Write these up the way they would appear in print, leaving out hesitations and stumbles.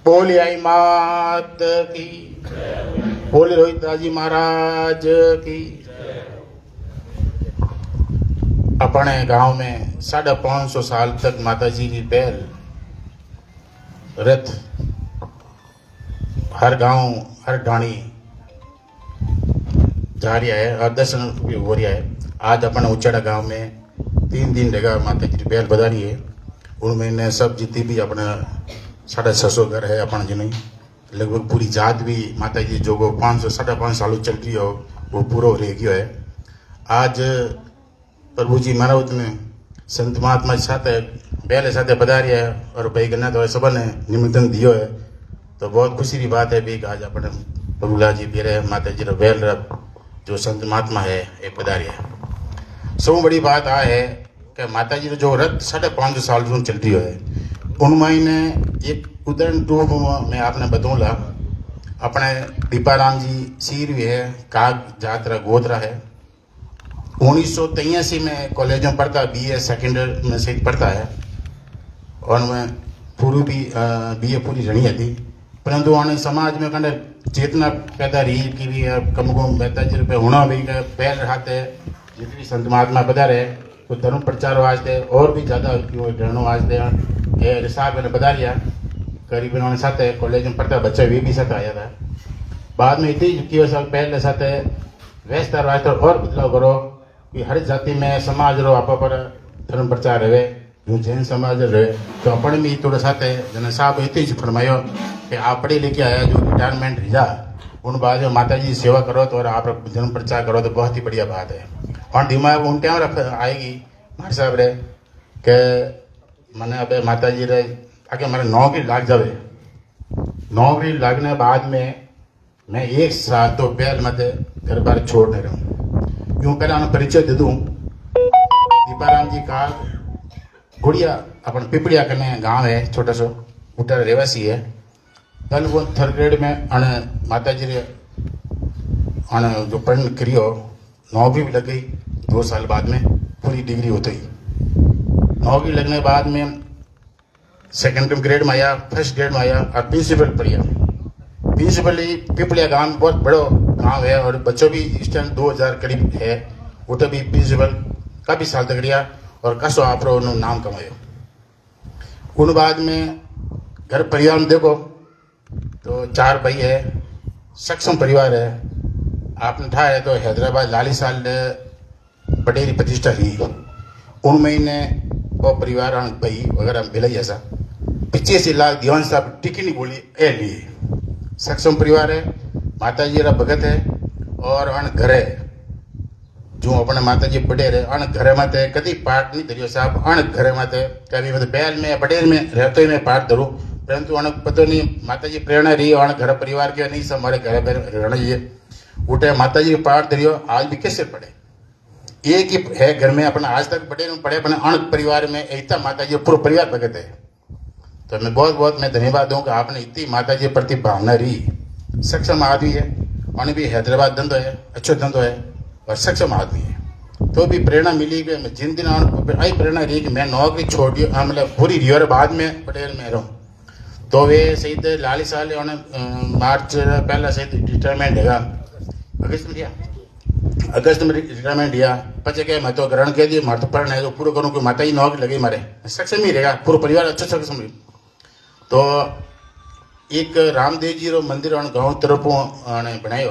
बोली आई मात की, बोली रोहिताजी महाराज की। अपने गांव में 550 साल तक माता जी की बैल रथ हर गांव हर ढाणी जा रहा है और दर्शन भी हो रहा है। आज अपने उच्चड़ा गांव में 3 दिन रहेगा माता जी की बैल बधा रही है। उनमें ने सब जितनी भी अपना 650 घर है अपन जी नहीं, लगभग पूरी जात भी माता जी जो 500 550 सालों चल रही हो वो पूरा रह गया है। आज प्रभु जी महाराज ने संत महात्मा के साथ बैल साथ बधा रही है और भाई गन्ना तो सब ने निमंत्रण दियो है। तो बहुत खुशी की बात है भी आज अपने प्रभुला जी पेरे माता जी बैल जो संत महात्मा है ये पधारी है। सब बड़ी बात आ है कि माता जी जो रथ 550 साल से चल रही है उनमें ने एक उदाहरण रूप में आपने बताऊँगा। अपने दीपाराम जी सीर भी है, काग जात्रा गोत्रा है। 1983 में कॉलेज में पढ़ता, BA सेकेंड में से पढ़ता है और मैं पूरी भी BA पूरी रही थी, परंतु उन्होंने समाज में कंडे चेतना पैदा रही कि भी कम को माता जी पे होना भी पैर रहाते जितनी संत महात्मा बता रहे तो धर्म प्रचार वास्ते और भी ज़्यादा रहने वास्ते रिसाब मैंने बता दिया। करीब उन्होंने साथ कॉलेज में पढ़ता बच्चा वे भी साथ आया था। बाद में इतनी की पहले साथ व्यस्तर वास्ते और बदलाव करो कि हर जाति में समाज रो आप पर धर्म प्रचार रहे जो जैन समाज रहे तो अपन भी थोड़ा साथ जन साहब इतनी ज फरमायो कि आप पढ़े लिखे आया जो रिटायरमेंट रिजा उन बाद माता जी सेवा करो तो और आप धर्म प्रचार करो तो बहुत ही बढ़िया बात है। और दिमाग उन टाइम आएगी हमारे साहब रे के मैंने अब माता जी रे आगे मेरे नौकरी लाग जावे। नौकरी लगने बाद में मैं 1 साल तो बैल मत घर बार छोड़ नहीं रहूँ। यूँ पहले उन्हें परिचय दे दूँ। दीपाराम जी का गुड़िया अपन पिपड़िया करने गांव है छोटा सा उटर रेवासी है। कल वो 3rd ग्रेड में अने माता जी रे अने जो पढ़ करियो नौकरी भी लग गई 2 साल बाद में पूरी डिग्री होती ही। नौकरी लगने बाद में 2nd ग्रेड में आया, 1st ग्रेड में आया और प्रिंसिपल पढ़िया। प्रिंसिपल ही पिपलिया गांव बहुत बड़ो गांव है और बच्चों भी इस टाइम 2000 करीब है। वो तो भी प्रिंसिपल काफ़ी साल तक रहा और कसो आप नाम कमायो। उन बाद में घर परिवार में देखो तो 4 भाई है, सक्षम परिवार है। आपने था है तो हैदराबाद लाली साल बटेरी प्रतिष्ठा ही उन महीने वो परिवार भाई वगैरह मिला ऐसा 85 लाख दीवान साहब टिकी नहीं बोली ए लिए सक्षम परिवार है। माता जी रा भगत है और अन घर है जो अपने माता जी बड़े रहे अन घर में कभी पाठ नहीं धरियो साहब। अन घर में कभी मतलब बैल में बडेर में रहते में पाठ धरू परंतु अन पता नहीं माता जी प्रेरणा रही और घर परिवार के नहीं सब हमारे घर रहना चाहिए उठे माता जी पाठ धरियो। आज भी कैसे पढ़े एक ही है घर में अपना आज तक बड़े में पढ़े अपने अण परिवार में ऐसा माता जी पूरा परिवार भगत है। तो मैं बहुत मैं धन्यवाद दूँ कि आपने इतनी माता जी प्रति भावना रही। सक्षम आदमी है उन्हें भी हैदराबाद धंधो है, अच्छो धंधो है और सक्षम आदमी है। तो भी प्रेरणा मिली कि मैं जिन दिन आई प्रेरणा रही कि मैं नौकरी छोड़ दी मतलब पूरी रियर बाद में पटेल में रहूँ। तो वे सही लाली साल उन्हें मार्च पहला सही रिटायरमेंट है अगस्त में रिटायरमेंट दिया। पचे के मैं तो ग्रहण कह दिया मार तो पढ़ना है तो पूरा करूँ कि माता जी नौकरी लगी मारे सक्षम ही रहेगा पूरा परिवार अच्छा सक्षम। तो एक रामदेव जी रो मंदिर गाँव तरफ बनायो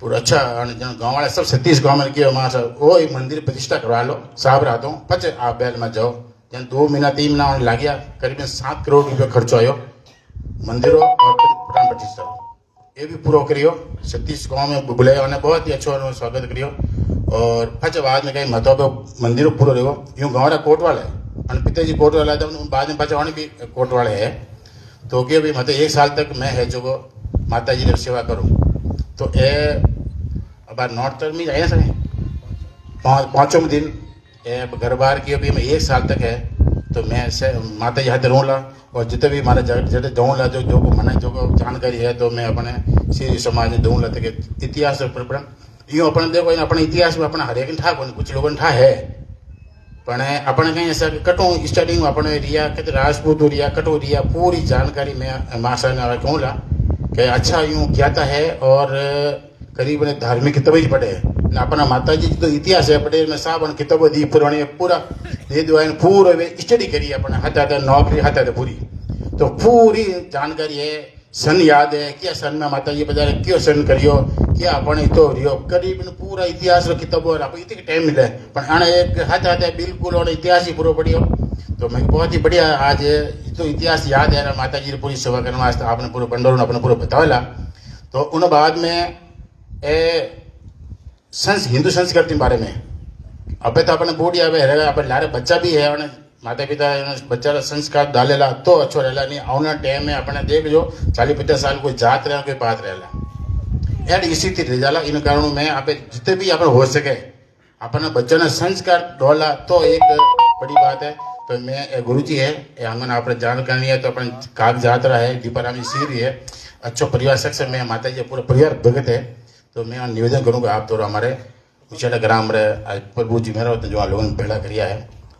पूरा अच्छा गाँव वाले सब 36 गाँव में किया वहाँ वो एक मंदिर प्रतिष्ठा करवा लो साहब रहा हूँ। पचे आप बैल में जाओ जन 2 महीना 3 महीना लग गया करीबन 7 करोड़ रुपये खर्चो आयो मंदिरों और प्राण प्रतिष्ठा ये भी पूरा करियो। 36 गाँव में बुलाया उन्हें बहुत ही अच्छा स्वागत करियो और फच बाद में कहीं महत्व मंदिरों पूरा रहो। यूँ गाँव कोट वाला है और पिताजी कोट वाला था बाद में पचा भी कोट वाले है। तो क्या भी मतलब 1 साल तक मैं है जो माता जी की सेवा करूँ। तो ये अब नॉर्थ में जाए सर 5वें दिन घर बार की अभी मैं 1 साल तक है तो मैं माता जी हाथ रहूँगा और जितने भी हमारे जगह जाऊँगा जो मैंने जो जानकारी है तो मैं अपने श्री समाज में दूँगा तक इतिहास यूँ अपने देखो अपने इतिहास में अपना हर एक ठा कुछ लोगों ने ठा है पण अपने कहीं ऐसा कटो स्टार्टिंग में अपने रिया कहते राजपूत रिया कटो रिया पूरी जानकारी में मासा ने कहूँ ला कि अच्छा यूँ ज्ञाता है और करीब ने धार्मिक किताबें ही पढ़े न अपना माता जी तो इतिहास है पढ़े में साहब किताबें दी पुरानी पूरा दे दो पूरा स्टडी करी अपने हाथ हाथ नौकरी हाथ हाथ पूरी तो पूरी जानकारी है सन याद है क्या सन में माता जी बजारे क्यों सन करियो क्या अपने तो रियो करीब पूरा इतिहास रो किताबों आप इतने टाइम मिले पर आने एक हाथ हाथ बिल्कुल और इतिहास ही पूरा पढ़ियो तो मैं बहुत ही बढ़िया आज तो इतिहास याद है माता जी पूरी सेवा करने वास्ते आपने पूरे पंडोर अपने पूरा बतावेला तो उन बाद में हिंदू संस्कृति बारे में अब तो अपने बूढ़ी अब अपन लारे बच्चा भी है उन्हें माता पिता बच्चा संस्कार डालेला तो अच्छो रहेला नहीं आने टाइम में अपने देख जो 40-50 साल कोई जात रहा कोई पात रहेला एड इसी रह जाला इन कारणों में आप जितने भी अपन हो सके अपने बच्चों ने संस्कार डोला तो एक बड़ी बात है तो मैं गुरु जी है हमें आपने जानकारी है तो अपन कागजात रहा है दीपारामी सीरी है अच्छो परिवार सक्सेस में माता जी पूरा परिवार भगत है तो मैं निवेदन करूँगा आप तो हमारे उछेला ग्राम रे प्रभु जी मेरा जो लोगों ने भेड़ा करिया है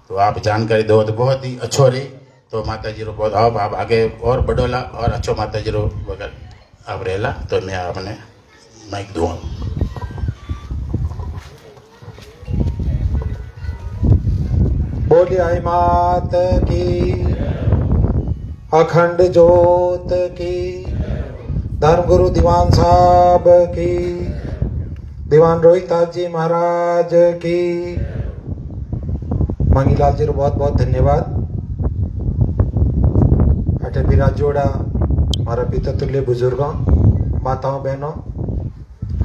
तो आप जानकारी दो तो बहुत ही अच्छो रही तो माता जी रो बहुत आप आगे और बढ़ोला और अच्छो माता जी रो वगैरह आप रहेला तो मैं आपने माइक दूँ बोली आई मात की अखंड ज्योत की धर्मगुरु दीवान साहब की दीवान रोहिताज जी महाराज की मांगीलाल जी रो बहुत बहुत धन्यवाद अटे विराज जोड़ा हमारा पिता तुल्य बुजुर्गों माताओं बहनों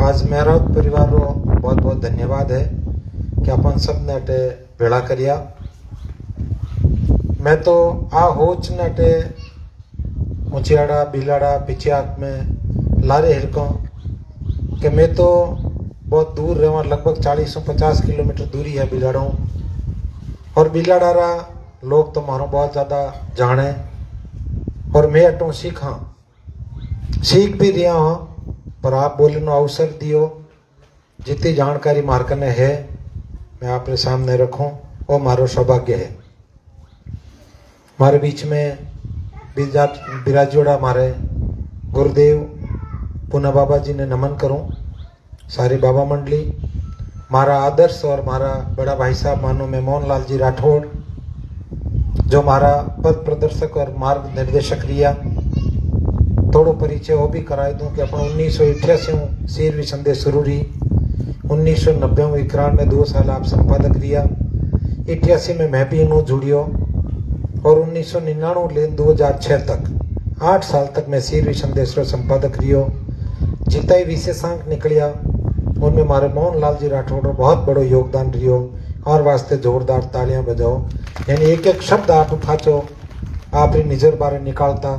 आज मेरा परिवार रो बहुत बहुत धन्यवाद है कि अपन सब ने अटे भेड़ा करिया मैं तो आ होच ने अटे ऊंचियाड़ा बिलाड़ा पिछियाक में लारे हिरकों कि मैं तो बहुत दूर रहूँ लगभग 40 से 50 किलोमीटर दूरी है बिलाड़ों और बिलाड़ा रा लोग तो मारो बहुत ज़्यादा जाने और मैं अटो सीख भी दिया हूँ पर आप बोले नो अवसर दियो जितनी जानकारी मार्कने है मैं आपके सामने रखूं वो मारो सौभाग्य है। हमारे बीच में बिराजोड़ा हमारे गुरुदेव पूना बाबा जी ने नमन करूं सारी बाबा मंडली मारा आदर्श और मारा बड़ा भाई साहब मानो में मोहनलाल जी राठौड़ जो मारा पद प्रदर्शक और मार्ग निर्देशक रिया थोड़ो परिचय वो भी कराए दूं कि अपन 1988 सीरवी संदेश शुरू रही 1990 में 2 साल आप संपादक रिया 88 में मैं भी इन्हों जुड़ियो और 1999 ले 2006 तक 8 साल तक मैं सीरवी संदेश रो संपादक रियो जितना ही विशेषांक निकलिया उनमें हमारे मोहनलाल जी राठौड़ बहुत बड़ो योगदान रियो और वास्ते जोरदार तालियां बजाओ यानी एक एक शब्द आप उठाचो आप निजर बारे निकालता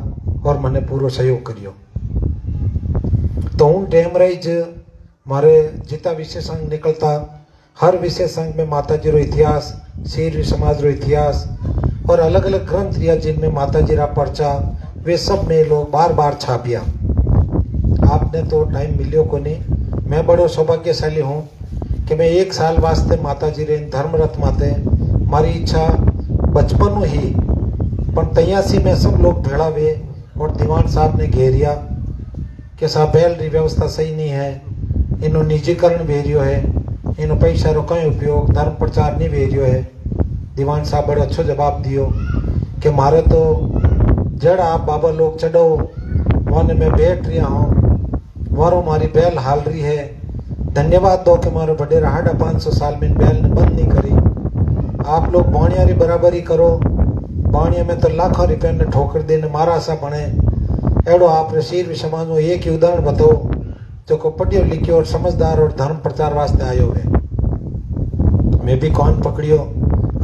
और मैंने पूरा सहयोग करियो तो उन टाइम रही मारे जितना विशेषांक निकलता हर विशेषांक में माता जी रो इतिहास सीरवी समाज रो इतिहास और अलग अलग ग्रंथ रिया जिनमें माता जी रा पर्चा वे सब में लोग बार बार छापिया आपने तो टाइम मिलियो को नहीं मैं बड़ो सौभाग्यशाली हूँ कि मैं 1 साल वास्ते माता जी रे धर्मरथ माते मारी इच्छा बचपन ही पर तैयासी में सब लोग भेड़ा हुए और दीवान साहब ने घेरिया कि साहब बैल री व्यवस्था सही नहीं है इनो निजीकरण भेरियो है इनो पैसा रो कई उपयोग धर्म प्रचार नहीं भेरियो है दीवान साहब बड़ो अच्छो जवाब दियो कि मारे तो जड़ आप बाबा लोग चढ़ो वहाँ मैं बैठ रहा हूँ मारो मारी बैल हाल रही है धन्यवाद दो कि मारो बड़े रहाड़ा 500 साल में बैल ने बंद नहीं करी आप लोग बाणिया री बराबरी करो बाणिया में तो लाखों रुपये ने ठोकर देने मारा सा बने एड़ो आप सीरवी समाज में एक ही उदाहरण बताओ जो को पढ़ियो लिखियो और समझदार और धर्म प्रचार वास्ते आयो है मैं भी कौन पकड़ियो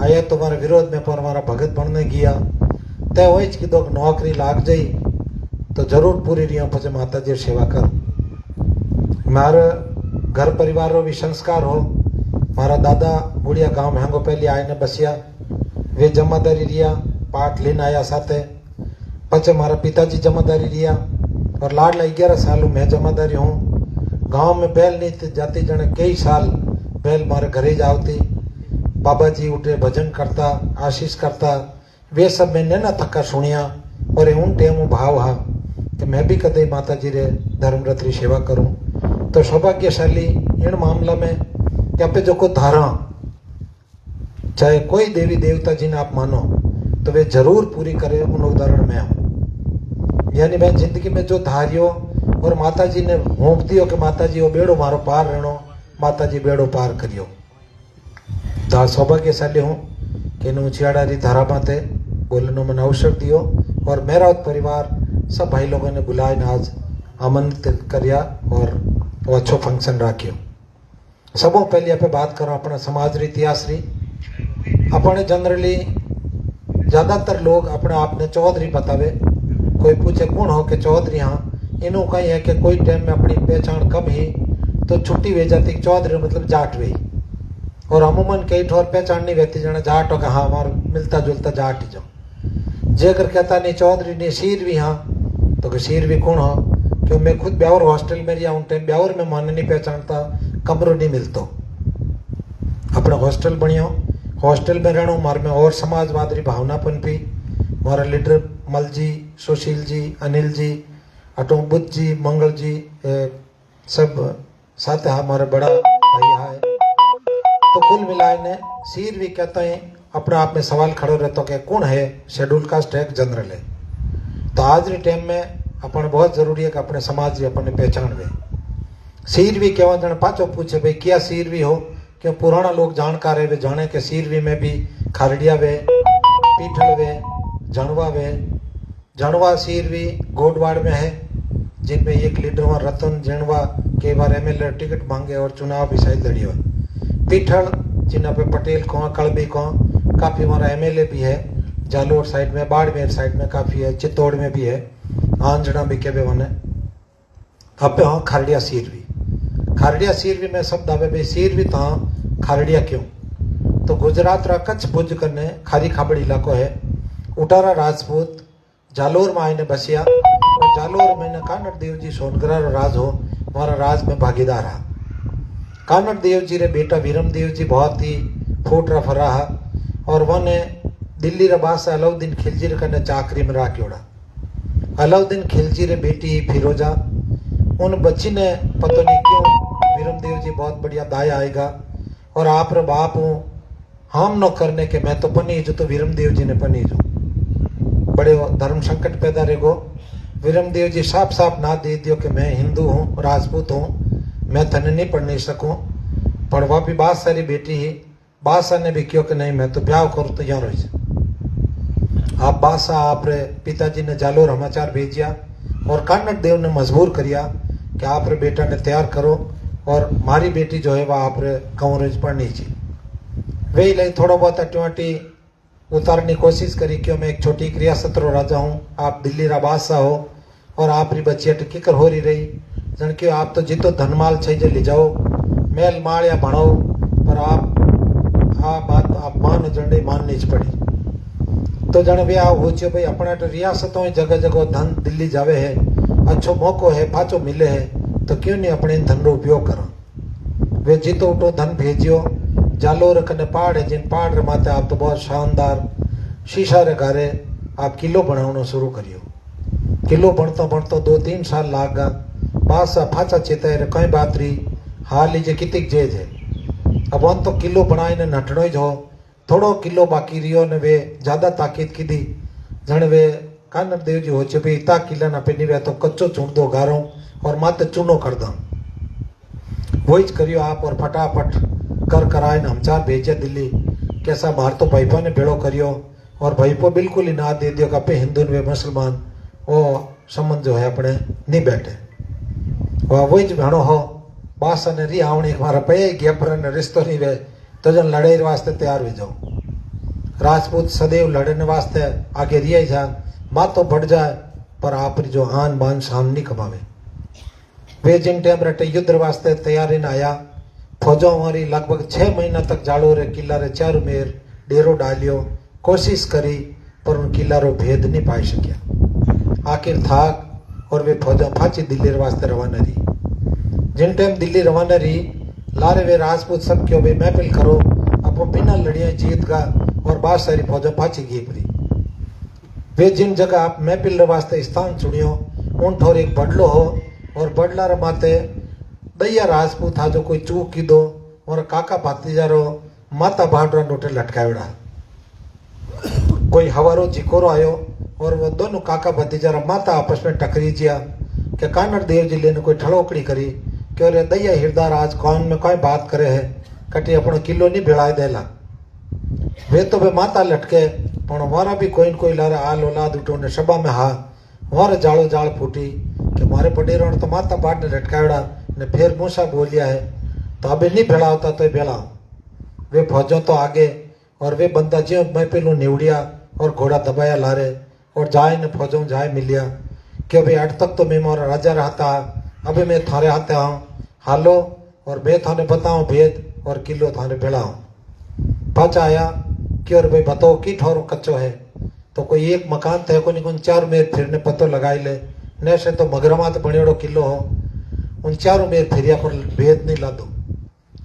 आया तुम्हारे विरोध में पर हमारा भगत बनने गया तय हो कि दो नौकरी लाग जाई तो जरूर पूरी रिया पचे माता जी सेवा कर मारे घर परिवार रो भी संस्कार हो मारा दादा बुढ़िया गांव महंगो पहले आए ने बसिया वे जमादारी रिया पाठ लेने आया साथे पचे मारा पिताजी जमादारी रिया और लाडला 11 सालों मैं जमादारी हूँ गांव में बैल नहीं जाती जने कई साल बैल मारे घरे जावती बाबा जी उठे भजन करता आशीष करता, वे सब मैंने न थका सुनिया और उन टेम भाव हा कि मैं भी कदे माता जी रे धर्मरथ री सेवा करूं। तो सौभाग्यशाली इन मामला में कि आप जो को धारा चाहे कोई देवी देवता जिन्हें आप मानो तो वे जरूर पूरी करे, उन उदाहरण में हूं। यानी मैं जिंदगी में जो धारियो और माता जी ने होंप दियो कि माता जी वो बेड़ो मारो पार रहनो, माता जी बेड़ो पार करियो। तो आज सौभाग्यशाली हूँ कि इन उचियाड़ा री धारा माते बोलने मैंने अवसर दियो और मेरा परिवार सब भाई लोगों ने बुलाए आज आमंत्रित करिया और वो अच्छो फंक्शन राख्यो। सबों पहले आप बात करो अपना समाज री इतिहास री। अपने जनरली ज़्यादातर लोग अपने आप ने चौधरी बतावे। कोई पूछे कौन हो के चौधरी, हाँ इनू कहीं है कि कोई टाइम में अपनी पहचान कम ही तो छुट्टी वे जाती चौधरी मतलब जाट वे, और अमूमन कई ठोर पहचान नहीं रहती जना जाट हो, हाँ हमारा मिलता जुलता जाट ही जाओ। जे अगर कहता नहीं चौधरी नहीं शीर भी, हाँ तो कि शीर भी कौन हो, क्यों मैं खुद ब्यावर हॉस्टल में रिया, उन टाइम ब्यावर में मन नहीं पहचानता, कमरो नहीं मिलतो। अपना हॉस्टल बनियो, हॉस्टल में रहना मार में और समाजवाद री भावना पनपी। हमारा लीडर मल जी, सुशील जी, अनिल जी, अटो बुद्ध जी, मंगल जी सब साथ हमारे बड़ा भाई है। तो कुल मिलाए ने सीर भी कहते हैं अपने आप में सवाल खड़ो रहता कि कौन है शेड्यूल कास्ट है जनरल है। तो आज के टाइम में अपन बहुत जरूरी है कि अपने समाज की अपने पहचान वे। सीरवी केवा जन पाचो पूछे भाई क्या सीरवी हो, क्यों पुराना लोग जानकार है वे जाने के सीरवी में भी खारडिया वे, पीठल वे, जनवा वे। जनवा सीरवी गोडवाड़ में है, जिनमें एक लीडर हुआ रतन जनवा कई बार एमएलए टिकट मांगे और चुनाव भी शायद लड़ी हुआ। पीठल जिन्हें पे पटेल को, कलबी को, काफ़ी हमारा एमएलए भी है। जालोर साइड में, बाड़मेर साइड में काफ़ी है, चित्तौड़ में भी है, आंजना भी के बने। अब हाँ खारडिया सीरवी, खारडिया सीरवी में शब्द आवे भाई सीरवी तो खारडिया क्यों, तो गुजरात रा कच्छ भुज करने खारी खाबड़ इलाको है। उटारा राजपूत जालोर में आईने बसिया और जालोर में कानड़ देव जी सोनगरा रो राज हो, हमारा राज में भागीदार रहा। कानड़ देव जी रे बेटा वीरम देव जी बहुत ही फूट फरा है और वने दिल्ली रे बादशाह अलाउद्दीन खिलजी रे कने चाकरी में राख्योड़ा। अलाउद्दीन खिलजी रे बेटी फिरोजा, उन बच्ची ने पता नहीं क्यों वीरम देव जी बहुत बढ़िया दाया आएगा और आप रे बाप हूँ हम न करने के मैं तो पनी जो, तो वीरम देव जी ने पनी जो बड़े धर्म संकट पैदा रहेगो। वीरम देव जी साफ साफ ना दे दियो कि मैं हिंदू हूँ, राजपूत हूँ, मैं थने नहीं पढ़ नहीं सकूँ। पढ़वा भी बात सारी बेटी ही, बादशाह ने भी क्यों कि नहीं मैं तो ब्याह करूँ तो यहाँ रही। आप बादशाह आप रे पिताजी ने जालोर समाचार भेजिया और कानड़ देव ने मजबूर करिया कि आप रे बेटा ने तैयार करो और मारी बेटी जो है वह आप रे कंवरेज पढ़नी चाहिए। वे ले थोड़ा बहुत अटवाटी उतारने की कोशिश करी क्यों मैं एक छोटी रियासत रो राजा हूँ, आप दिल्ली रा बादशाह हो और आप री बच्चिया टिकर हो रही जन के आप तो जितो धनमाल चाहिए ले जाओ, मेल माल या बढ़ाओ, पर आप बात आप मान जंडे माननी पड़ी। तो जन वे हो भाई अपना तो रियासतों जगह जगह धन दिल्ली जावे है, अच्छो मौको है पाचो मिले है, तो क्यों नहीं अपने धन रो उपयोग करो। वे जीतो उठो धन भेजियो जालोर कने पहाड़ है, जिन पहाड़ रे माते आप तो बहुत शानदार शीशा रे घरे आप किलो बनाना शुरू करियो। किलो बनतो बनतो 2-3 साल लागा, बादशाह फाचा चेता है कई बात रही हाल लीजिए कितिक जेज है। अब वन तो किलो बनाए ने नटनो ही जो थोड़ो किलो बाकी रियो ने वे ज्यादा ताकीद की दी जन वे कानड़ देव जी हो चे भाई इतना किला ना पे नहीं वे तो कच्चो चून दो गारो और माते चूनो कर दो। वही करियो आप और फटाफट कर कराए न हमचार भेजे दिल्ली कैसा मार तो भाईपा ने भेड़ो करियो और भाईपो बिल्कुल ही ना दे दियो कि अपे हिंदू वे मुसलमान वो संबंध जो है अपने नहीं बैठे। वही भेड़ो हो बादशाह ने री आवनी हमारा पे गया पर रिश्तो नहीं वे तो जन लड़ाई वास्ते तैयार हो जाओ। राजपूत सदैव लड़ने वास्ते आगे रिया ही जा माँ तो बढ़ जाए पर आप जो आन बान शान नहीं कमावे। वे जिन टाइम रटे युद्ध वास्ते तैयारी न आया, फौजों हमारी लगभग 6 महीना तक जाड़ो रे किला रे चारों मेर डेरो डालियो, कोशिश करी पर उन किला रो भेद नहीं पाई सकिया। आखिर थाक और वे फौजा फाची दिल्ली वास्ते रवाना रही। जिन टाइम दिल्ली रवाना रही लारे वे राजपूत सब क्यों भाई महफिल करो अपो बिना लड़िया जीत का और बहुत सारी फौजा पाची गई पड़ी। वे जिन जगह आप महफिल वास्ते स्थान चुनियो उन ठोर एक बडलो हो और बडला रे माते दैया राजपूत था जो कोई चूक की दो और काका भातीजा रो माता भाडरा नोटे लटकावड़ा। कोई हवारो जिकोरो आयो और वो दोनों काका भतीजा रा माता आपस में टकरी जिया कि कानड़ देव जी लेने कोई ठड़ोकड़ी करी कि अरे दैया हिरदार आज कौन में कोई बात करे है कटी अपनो किलो नहीं भिड़ाए देला। वे तो वे माता लटके पण वारा भी कोई न कोई लारे आल औलाद उठो ने सभा में हा वारे जाड़ो जाड़ फूटी कि मारे पडेरो तो माता बाट ने लटकावड़ा ने फिर मूसा बोलिया है तो अबे नहीं भेड़ा होता तो भेड़ा। वे फौजों तो आगे और वे बंदा ज्यों मैं पेलू निवड़िया और घोड़ा दबाया लारे और जाए ने फौजों जाए मिलिया कि भाई अट तक तो मैं मोरा राजा रहता अबे मैं थारे आते हूँ हालो और मैं थाने बताऊँ भेद और किलो थाने भेड़ाऊँ। पाचा आया कि और भाई बताओ की ठोर कच्चो है तो कोई एक मकान थे को नहीं चार मेर फिरने पतो लगाई ले ने से तो मगरमात बनेड़ो किलो हो उन चारों मेर फिरिया पर भेद नहीं ला दो।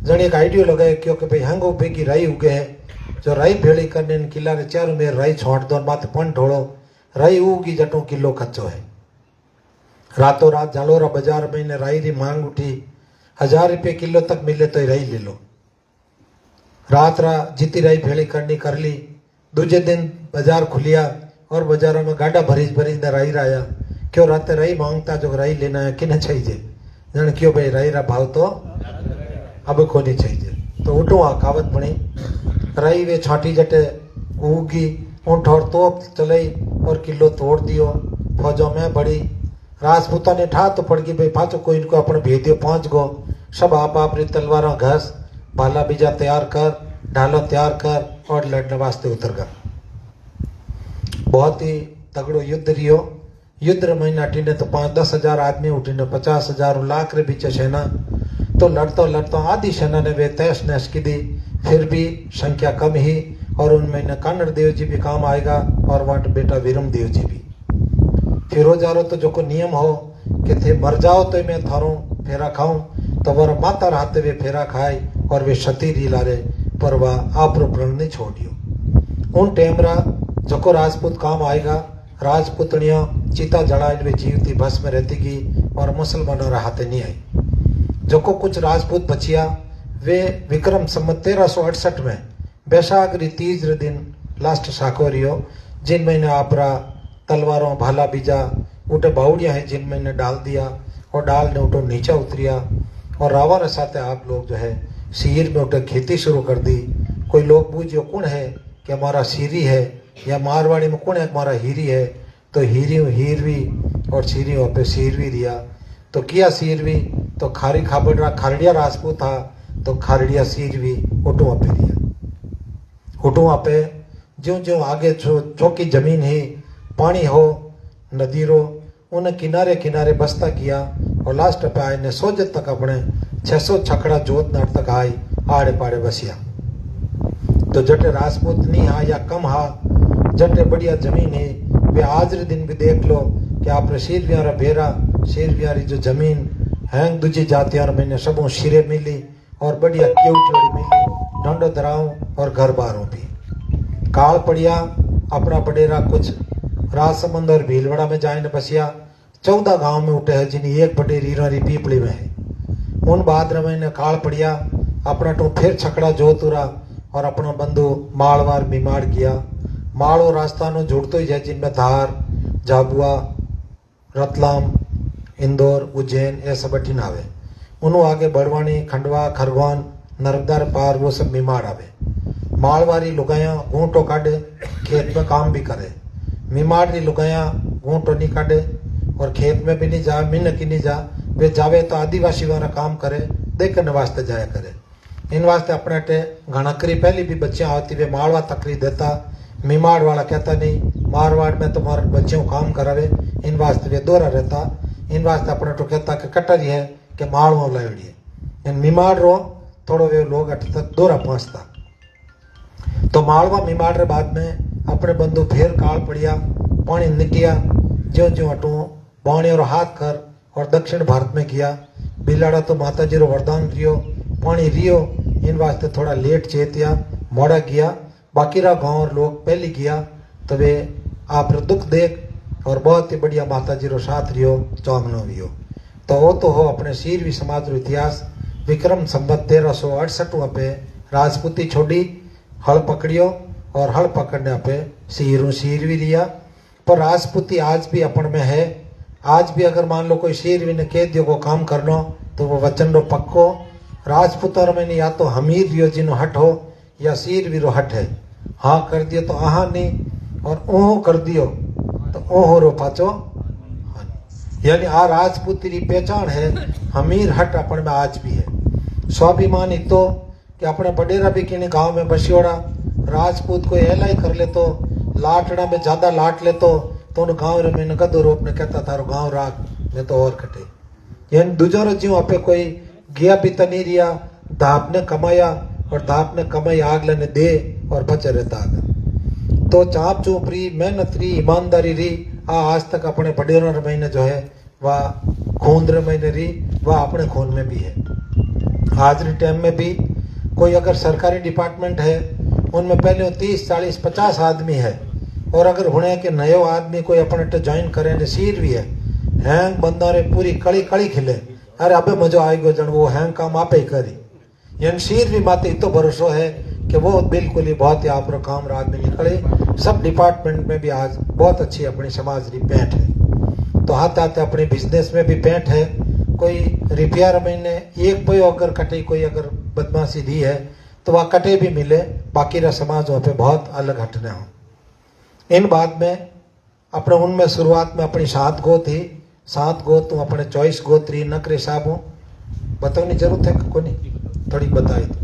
जन एक आइडियो लगाए क्योंकि भाई हंग उबे की राई उगे है जो राई भेड़ी करने इन किला रे चारों मेर राई छोड़ दो माथे पन ढोड़ो राई उगी जटों किलो कच्चो है। रातों रात जालोरा बाजार में ने राई री मांग उठी 1000 रुपये किलो तक मिले तो राई ले लो। रात रा जिती राई भेड़ी करनी कर ली। दूजे दिन बाजार खुलिया और बाजारों में गाड़ा भरीज भरीज ने राई राया क्यों राते राई मांगता जो राई लेना है कि न चाहिए जन क्यों भाई राई रा भाव तो अब को नहीं चाहिए तो उठो आ कहावत बनी राई वे छाटी जटे उगी ऊँट और तोप चलाई और किलो तोड़ दियो। फौजों में बड़ी राजपूता ने ठा तो पड़ गई भाई पाचो कोई इनको अपने भेज दियो 5 गो सब आप अपनी तलवारों घस भाला बीजा तैयार कर ढालो तैयार कर और लड़ने वास्ते उतर गए। बहुत ही तगड़ो युद्ध रियो। युद्ध महीना टीने तो 5-10 हजार आदमी उठीने 50,000 लाख रे बीचे सेना तो लड़तो लड़तो आधी सेना ने वे तहस नहस की दी फिर भी संख्या कम ही और उनमें न कानड़ देव जी भी काम आएगा और वाट बेटा वीरम देव जी भी। फिरोजारो तो जो को नियम हो कि थे मर जाओ तो मैं थारो फेरा खाऊं तो वह माता रहते वे फेरा खाए और वे सती री लारे पर वह आपरो प्रण नहीं छोड़ियो। उन टेमरा जको राजपूत काम आएगा राजपुतनिया चिता जड़ाए वे जीवती भस्म रहती गई और मुसलमानों रा हाथे नहीं आई। जको कुछ राजपूत बचिया वे विक्रम संवत 1368 में बैसाख री तीज रे दिन लास्ट साकोरियो जिन महीने आपरा तलवारों भाला बीजा उठे बाउड़िया है जिन महीने डाल दिया और डाल ने उठो नीचा उतरिया और रावण साथे आप लोग जो है सीर में उठे खेती शुरू कर दी। कोई लोग पूछो कौन है कि हमारा सीरी है या मारवाड़ी में कौन है हमारा हीरी है तो हीरवी और सीरी पे सीरवी रिया तो किया सीरवी तो खारी खाबड़ा खारड़िया राजपूत था तो खारड़िया सीरवी उठुआ पे रिया। उठुआ पे ज्यों ज्यों आगे चौकी जमीन ही पानी हो नदी रो उन किनारे किनारे बसता किया और लास्ट पे आए ने सोजत तक अपने 600 छकड़ा जोत नाट तक आई आड़े पाड़े बसिया। तो जटे राजपूत नहीं हा या कम हा जटे बढ़िया जमीन है वे आज रे दिन भी देख लो कि आप शेरवियारा बेरा शेरवियारी जो जमीन है दूजी जातियार मैंने सबों शिरे मिली और बढ़िया क्यों चोड़ी मिली ढंडो दराऊ और घर बारों भी काल पड़िया अपना बडेरा कुछ राजसमंद और भीलवाड़ा में जाए न बसिया 14 गांव में उठे है जिन्हें एक बड़े रीरारी पीपली में है। उन बाद में काल पड़िया अपना तो फिर छकड़ा जोत उरा और अपना बंधु मालवार बीमार किया। माड़ो राजस्थानों जुड़तो ही है जिनमें धार झाबुआ रतलाम इंदौर उज्जैन ये सब बठीन आवे। उन्हों आगे बड़वानी खंडवा खरगोन नर्मदा पार वो सब बीमार आवे। मालवारी लुगाया घूंटो काटे खेत में काम भी करे। बीमार री लुगाया घूंटो नहीं काटे और खेत में भी नहीं जा मिन की नहीं जा वे जावे तो आदिवासी वाला काम करे देखने वास्ते जाया करे। इन वास्ते अपने टे घणकरी पहली भी बच्चियां होती वे मारवा तकरी देता मीमाड़ वाला कहता नहीं मारवाड़ में तुम्हारे बच्चों काम करावे इन वास्ते वे दोरा रहता। इन वास्ते अपने तो कहता कि कटरी है कि माड़वा लाड़ी है इन मीमाड़ रो थोड़ो वे लोग अट तक दोरा पहुंचता। तो मालवा मीमाड़ रे बाद में अपने बंधु फिर काल पड़िया पानी निकिया ज्यों ज्यों अटू पानी और हाथ कर और दक्षिण भारत में किया। बिलाड़ा तो माता जी रो वरदान रियो पानी रियो इन वास्ते थोड़ा लेट चेतिया मोड़ा गया। बाकी रहा गाँव और लोग पहले गया तो वे आप दुख देख और बहुत ही बढ़िया माता जी रो साथ रियो चौमनो भी हो। तो वो तो हो अपने सीरवी समाज रो इतिहास विक्रम संवत 1368 पे राजपूती छोड़ी हल पकड़ियो और हल पकड़ने पे सीर भी लिया। पर राजपूती आज भी अपन में है। आज भी अगर मान लो कोई सीरवी ने कह दियो को काम करनो तो वो वचन रो पक्को। राजपूतों में या तो हमीर रियो जिनो हट हो या सीरवी रो हट है। हाँ कर दियो तो आहा नहीं और ओहो कर दियो तो ओहो रो पाचो। यानी आ राजपूती री पहचान है। हमीर हट अपन में आज भी है। स्वाभिमान तो कि अपने बडेरा भी किन्हीं गांव में बसियोड़ा राजपूत कोई एलाई कर ले तो लाटड़ा में ज्यादा लाट ले तो उन गांव में न गदो रोप ने कहता थारो गांव राग में तो और कटे। यानी दूजा रो जीव आपे कोई गया भी तनी रिया धाप ने कमाया और धाप ने कमाई आग लेने दे और बचे रहता आगे। तो चाप चूप री मेहनत री ईमानदारी री आज तक अपने बडेरों महीने जो है वह खून रे महीने री वह अपने खून में भी है। आज री टाइम में भी कोई अगर सरकारी डिपार्टमेंट है उनमें पहले 30 40 50 आदमी है और अगर हुणे के नयो आदमी कोई अपने ज्वाइन करे ने सीर भी है हैंग बंदा रे पूरी कड़ी कड़ी खिले अरे अबे मजा आएगा जन वो हैंग काम आपे ही करी। यानी सीर भी माते इतो भरोसो है कि वो बिल्कुल ही बहुत ही आप काम रात में निकले। सब डिपार्टमेंट में भी आज बहुत अच्छी अपनी समाज री पैंट है। तो आते आते अपने बिजनेस में भी पैंट है। कोई रिपेयर महीने एक पे अगर कटे कोई अगर बदमाशी दी है तो वह कटे भी मिले। बाकी रा समाज वहाँ पे बहुत अलग हटने हो। इन बाद में अपने उनमें शुरुआत में अपनी 7 गोत थी। 7 गोत तो अपने 24 गोत री नकरे साहब हो बताने जरूरत है को नहीं थोड़ी बताई तो।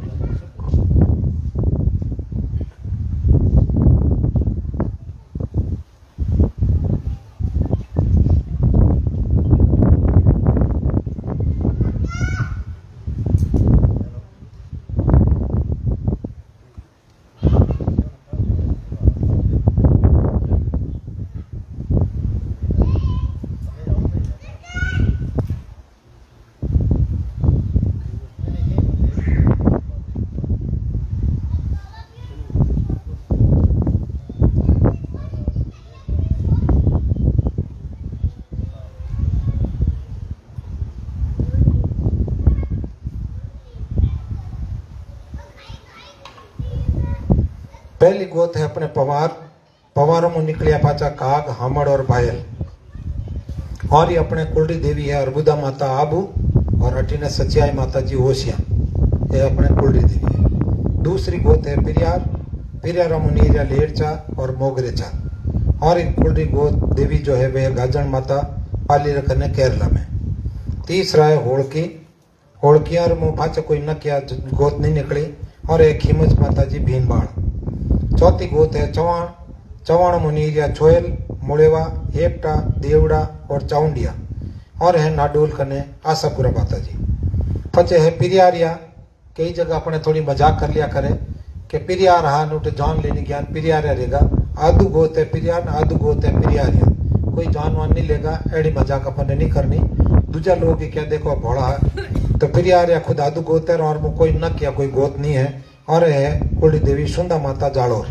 पहली गोत है अपने पवारों में निकलिया पाचा काग हमड़ और बायल और ये अपने कुलड़ी देवी है अर्बुदा माता आबू और अटीने सचियाई माता जी ओसिया ये अपने कुलड़ी देवी है। दूसरी गोत है पिरियार मुनीरिया लेरचा और मोगरेचा और एक कुलड़ी गोत देवी जो है वह गाजन माता पाली रखने केरला में। तीसरा है होड़की और मुँह पाचा कोई न किया गोत नहीं निकली और एक हिमज माता जी भीनबाड़। चौथी गोत है चवाण मुनीरिया छोयल मुड़ेवा हेपटा देवड़ा और चाउंडिया और है नाडोल कने आशापुरा माता जी। पचे है पिरियारिया कई जगह अपने थोड़ी मजाक कर लिया करे कि पिरियार हा नूटे जान लेने ज्ञान पिरियारिया रहेगा। आदू गोत है पिरियार आदू गोत है पिरियारिया कोई जान वान नहीं लेगा एड़ी मजाक अपन ने नहीं करनी। दूजा लोग क्या देखो भोड़ा है तो पिरियारिया खुद आदू गोत है और कोई न किया कोई गोत नहीं है और है कुलड़ी देवी सुंदा माता जालोर।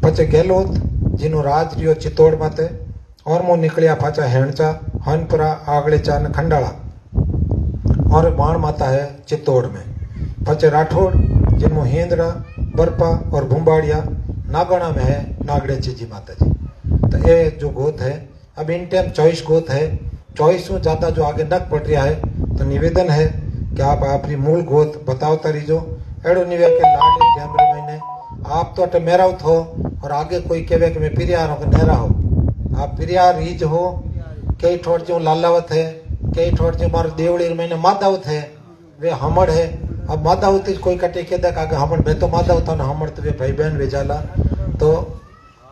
पचे गहलोत जिनो राज रियो चित्तौड़ माते और मुँह निकलिया पाचा हेणचा हनपुरा आगड़ेचा न खंडाला और बाण माता है चित्तौड़ में। पचे राठौड़ जिनमो हेंदड़ा बरपा और भूम्बाड़िया नागणा में है नागड़ेची जी माता जी। तो ये जो गोत है अब इन टाइम 24 गोत है। 24 में ज़्यादा जो आगे नक पड़ रहा है तो निवेदन है कि आप अपनी मूल गोत बताओ तरीजो एड़ो निवे के लाडे कैमरे महीने आप तो अटे मेरा हो और आगे कोई कहे कि मैं पिरियार हो नेरा हो आप पिरियार रीज हो। कई ठोड़ जो लालावत है कई ठोड़ जो मारो देवड़ी महीने मादावत है वे हमड़ है। अब मादावत कोई कटे के देख आगे हमड़ मैं तो मादावत हूँ हमड़ तो वे भाई बहन वे जाला। तो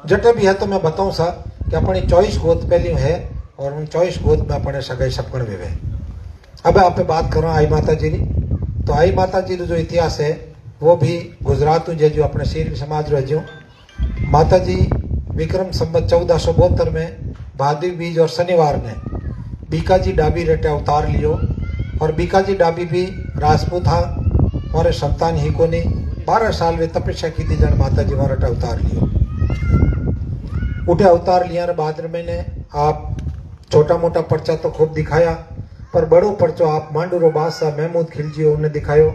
जटे भी है तो मैं बताऊँ सा कि अपनी 24 गोत पहली है और उन 24 गोत में अपने सगाई सपकड़ वे। अब आप बात करो आई माता जी की। तो आई माता जी जो इतिहास है वो भी गुजरात जो अपने सीर समाज रहो। माता जी विक्रम संवत 1472 में भादवी बीज और शनिवार ने बीकाजी डाबी रेटे अवतार लियो और बीकाजी डाबी भी राजपूत था मारे संतान ही को नहीं 12 साल वे तपस्या की थी जन माता जी मारा अवतार लियो उठे अवतार लिया रे बाद में मैंने आप छोटा मोटा पर्चा तो खूब दिखाया पर बड़ो पर्चो आप मांडूरो बादशाह महमूद खिलजी उन्हें दिखायो।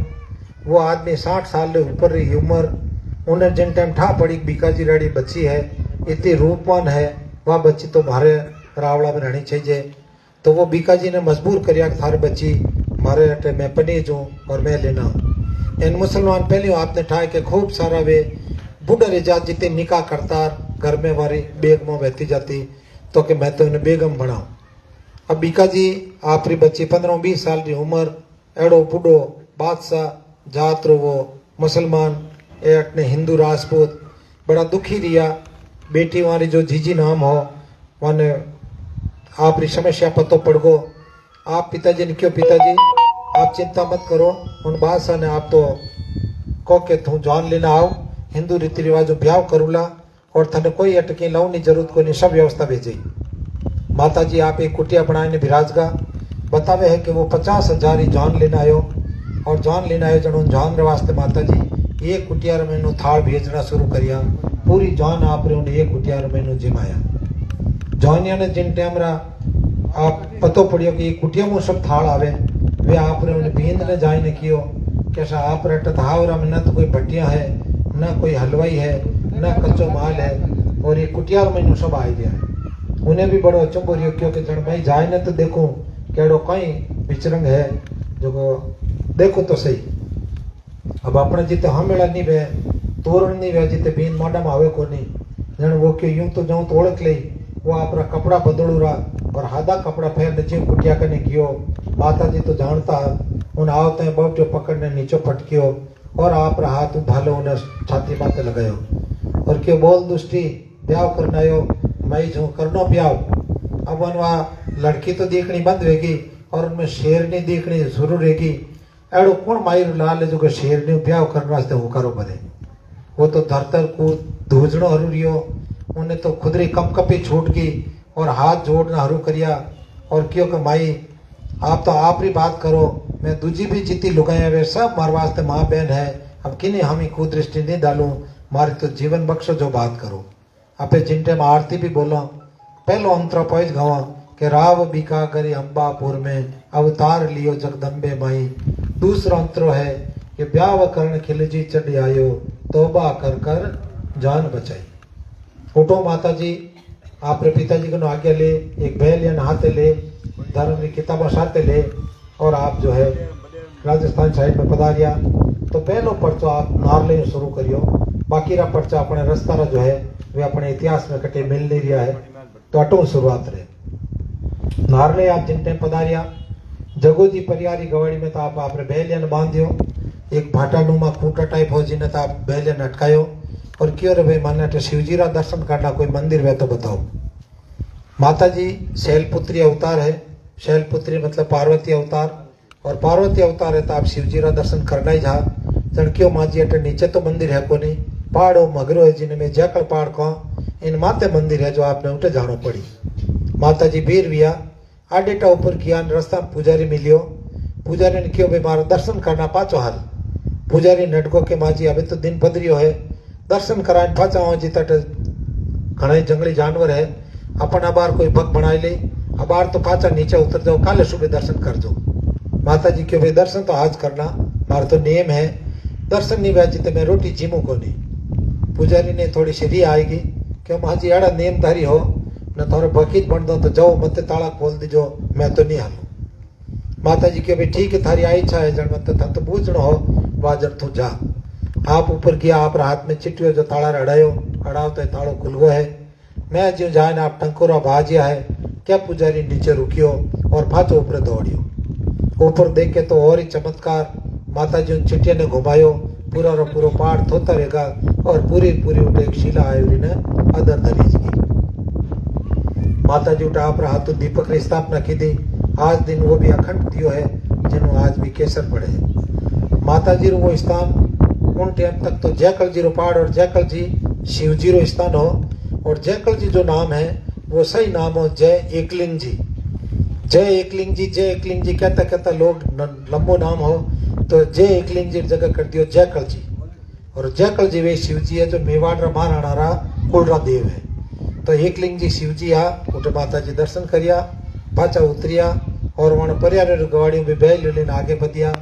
वो आदमी 60 साल से ऊपर रही उम्र उन्हें जिन टाइम ठा पड़ी बीकाजी राड़ी बच्ची है इतनी रूपवान है वह बच्ची तो मारे रावड़ा में रहनी चाहिए। तो वो बीकाजी ने मजबूर कर थारे बच्ची मारे अटे मैं पनी जूँ और मैं लेना इन मुसलमान पहले आपने ठाए के खूब सारा वे बुढ़ा रिजात जितने निकाह करता घर में वारी बेगमों बहती जाती तो कि मैं तो इन्हें बेगम बनाऊं। अब बीकाजी आपरी बच्ची 15-20 साल की उम्र एड़ो बुढ़ो बादशाह जात रो वो मुसलमान एक ने हिंदू राजपूत बड़ा दुखी रिया बेटी वाली जो जीजी नाम हो वाने आपरी समस्या पतो पड़ गो। आप पिताजी ने क्यों पिताजी आप चिंता मत करो उन बादशाह ने आप तो को के तू जान लेना आओ हिंदू रीति रिवाजों ब्याह करूला और थने कोई अटकी लाने जरूरत को नहीं सब व्यवस्था भेजी। माता जी आप एक कुटिया बनाने विराजगा बतावे है कि वो 50,000 ही जान लेना आयो और जान लेना आयो जन जान रे वास्ते माता जी एक कुटिया रे मैनू थाल भेजना शुरू करिया पूरी जान आप रे उन्हें एक कुटिया रे मैनू जिमाया जानिया ने जिन टाइम रा आप पतो पड़ियो कि कुटिया में सब थाल आवे वे आप रे उन्हें बींद ने जाए ने कियो कैसा आप रे धावरा में न तो कोई भट्टिया है न कोई हलवाई है न कच्चो माल है और ये कुटिया मैनू सब आ गया उन्हें भी बड़ो अचंबो रियो क्योंकि जन भाई जाए न तो देखूं केड़ो कई विचरंग है जो देखो तो सही। अब अपने जिते हमेला नहीं वे तोरण नहीं वे जिते बीन माडा में आवे को नहीं जन वो क्यों यूं तो जाऊं तो ओळख ले वो आपरा कपड़ा बदलू रहा और हादा कपड़ा फेर नजीब कुटिया करने कियो माता जी तो जानता उन आवते हैं बहुटियो पकड़ने नीचे पटकियो और आप हाथ उठालो उन्हें छाती माते लगायो और क्यों बोल दुष्टी ब्याह करना आयो मैं जो करनो ब्याह अब उनवा लड़की तो देखनी बंद होगी और उनमें शेर नहीं देखनी जरूर रहेगी एड़ो कौन मायर लाल जो के शेर ने ब्याह करने वास्ते वो करो बदे वो तो धरतर को धूजनो हरू रियो उन्हें तो खुदरी कपकपी छूट गई और हाथ जोड़ना हरू करिया और क्यों कि माई आप तो आप ही बात करो मैं दूजी भी जीती लुगाया वे सब मार वास्ते माँ बहन है अब किन्हीं हम ही कुदृष्टि नहीं डालूं मारी तो जीवन बख्शो जो बात करो आपे जिन टाइम आरती भी बोलो पहलो अंतरा पॉइज गवा के राव बीका करी अंबापुर में अवतार लियो जगदम्बे माई दूसरा अंतरो है कि ब्याह करण खिलजी चढ़ आयो तोबा कर कर जान बचाई। उठो माता जी आप पिताजी को आज्ञा ले एक बैल या नहाते ले धर्म की किताबों साथे ले और आप जो है राजस्थान साइड में पधारिया तो पहलो पर्चो आप नारले शुरू करियो बाकी रा पर्चा अपने रास्ता रा जो है वे अपने इतिहास में कटे मिल नहीं रहा है तो अटो शुरुआत रहे नारले आप जिन टाइम पधारिया जगो जी परियारी गवाड़ी में तो आप आपने बैलियन बांधियो एक भाटा नुमा खूंटा टाइप हो जिन्हें तो आप बैलियन अटकायो और क्यों रे भाई माने शिवजी रा दर्शन करना कोई मंदिर वे तो बताओ। माता जी शैलपुत्री अवतार है शैलपुत्री मतलब पार्वती अवतार और पार्वती अवतार है तो आप शिवजी रा दर्शन करना ही जा जन क्यों माँ जी अटे नीचे तो मंदिर है को नहीं पहाड़ो मगरो है जिनमें जैकड़ पहाड़ को इन माते मंदिर है जो आपने उठे जानो पड़ी। माता जी बीर विया आडेटा ऊपर किया रास्ता पुजारी मिलियो पुजारी ने क्यों भाई मारा दर्शन करना पाचो हाल पुजारी नटको के माँ जी अभी तो दिन पदरियो है दर्शन कराए पाचा हो जी तट घना जंगली जानवर है अपन अबार कोई भग बनाए ले अबार तो पाचा नीचे उतर जाओ काले सुबह दर्शन कर दो। माता जी क्यों भाई दर्शन तो आज करना मारा तो नियम है दर्शन नहीं हुआ जिते मैं रोटी जिमू को नहीं। पुजारी ने थोड़ी सी आएगी क्यों माँ जी एड़ा नियम धारी हो न थोड़े बकीत बन दो तो जाओ मत ताला खोल दीजो मैं तो नहीं हालू। माता जी क्यों भाई ठीक है थारी आई इच्छा है जन मत था तो पूछना हो वाजर तू जा आप ऊपर किया आप हाथ में चिट्टियो जो ताला अड़ायो अड़ाओ तो ताड़ो खुलगो है मैं जो जाए ना आप टंकोरा भाजिया है क्या पुजारी नीचे रुकियो और फाचो ऊपर दौड़ियो ऊपर देख के तो और ही चमत्कार माता जी उन चिट्टिया ने घुमायो पूरा रो पूरा पाठ होता रहेगा और पूरी पूरी उठे एक शिला आयुरी ने अदर दरीज की। माता जी उठा आप हाथों दीपक की स्थापना की थी आज दिन वो भी अखंड दियो है जिन्हों आज भी केसर पड़े। माता जी रो वो स्थान उन टाइम तक तो जयकल जी रो पहाड़ और जयकल जी शिव जी रो स्थान हो और जयकल जी जो नाम है वो सही नाम हो जय एकलिंग जी। जय एकलिंग जी कहता कहता लोग लंबो नाम हो तो जय एकलिंग जी जगह कर दियो जयकल जी, और जयकल जी वे शिव जी है जो मेवाड़ रा महाराणा रा कुलरा देव है। तो एकलिंग जी शिव जी आ उठे माता जी दर्शन करिया, पाचा उतरिया और वन परियारे गवाड़ियों में बैल लेने आगे बढ़िया।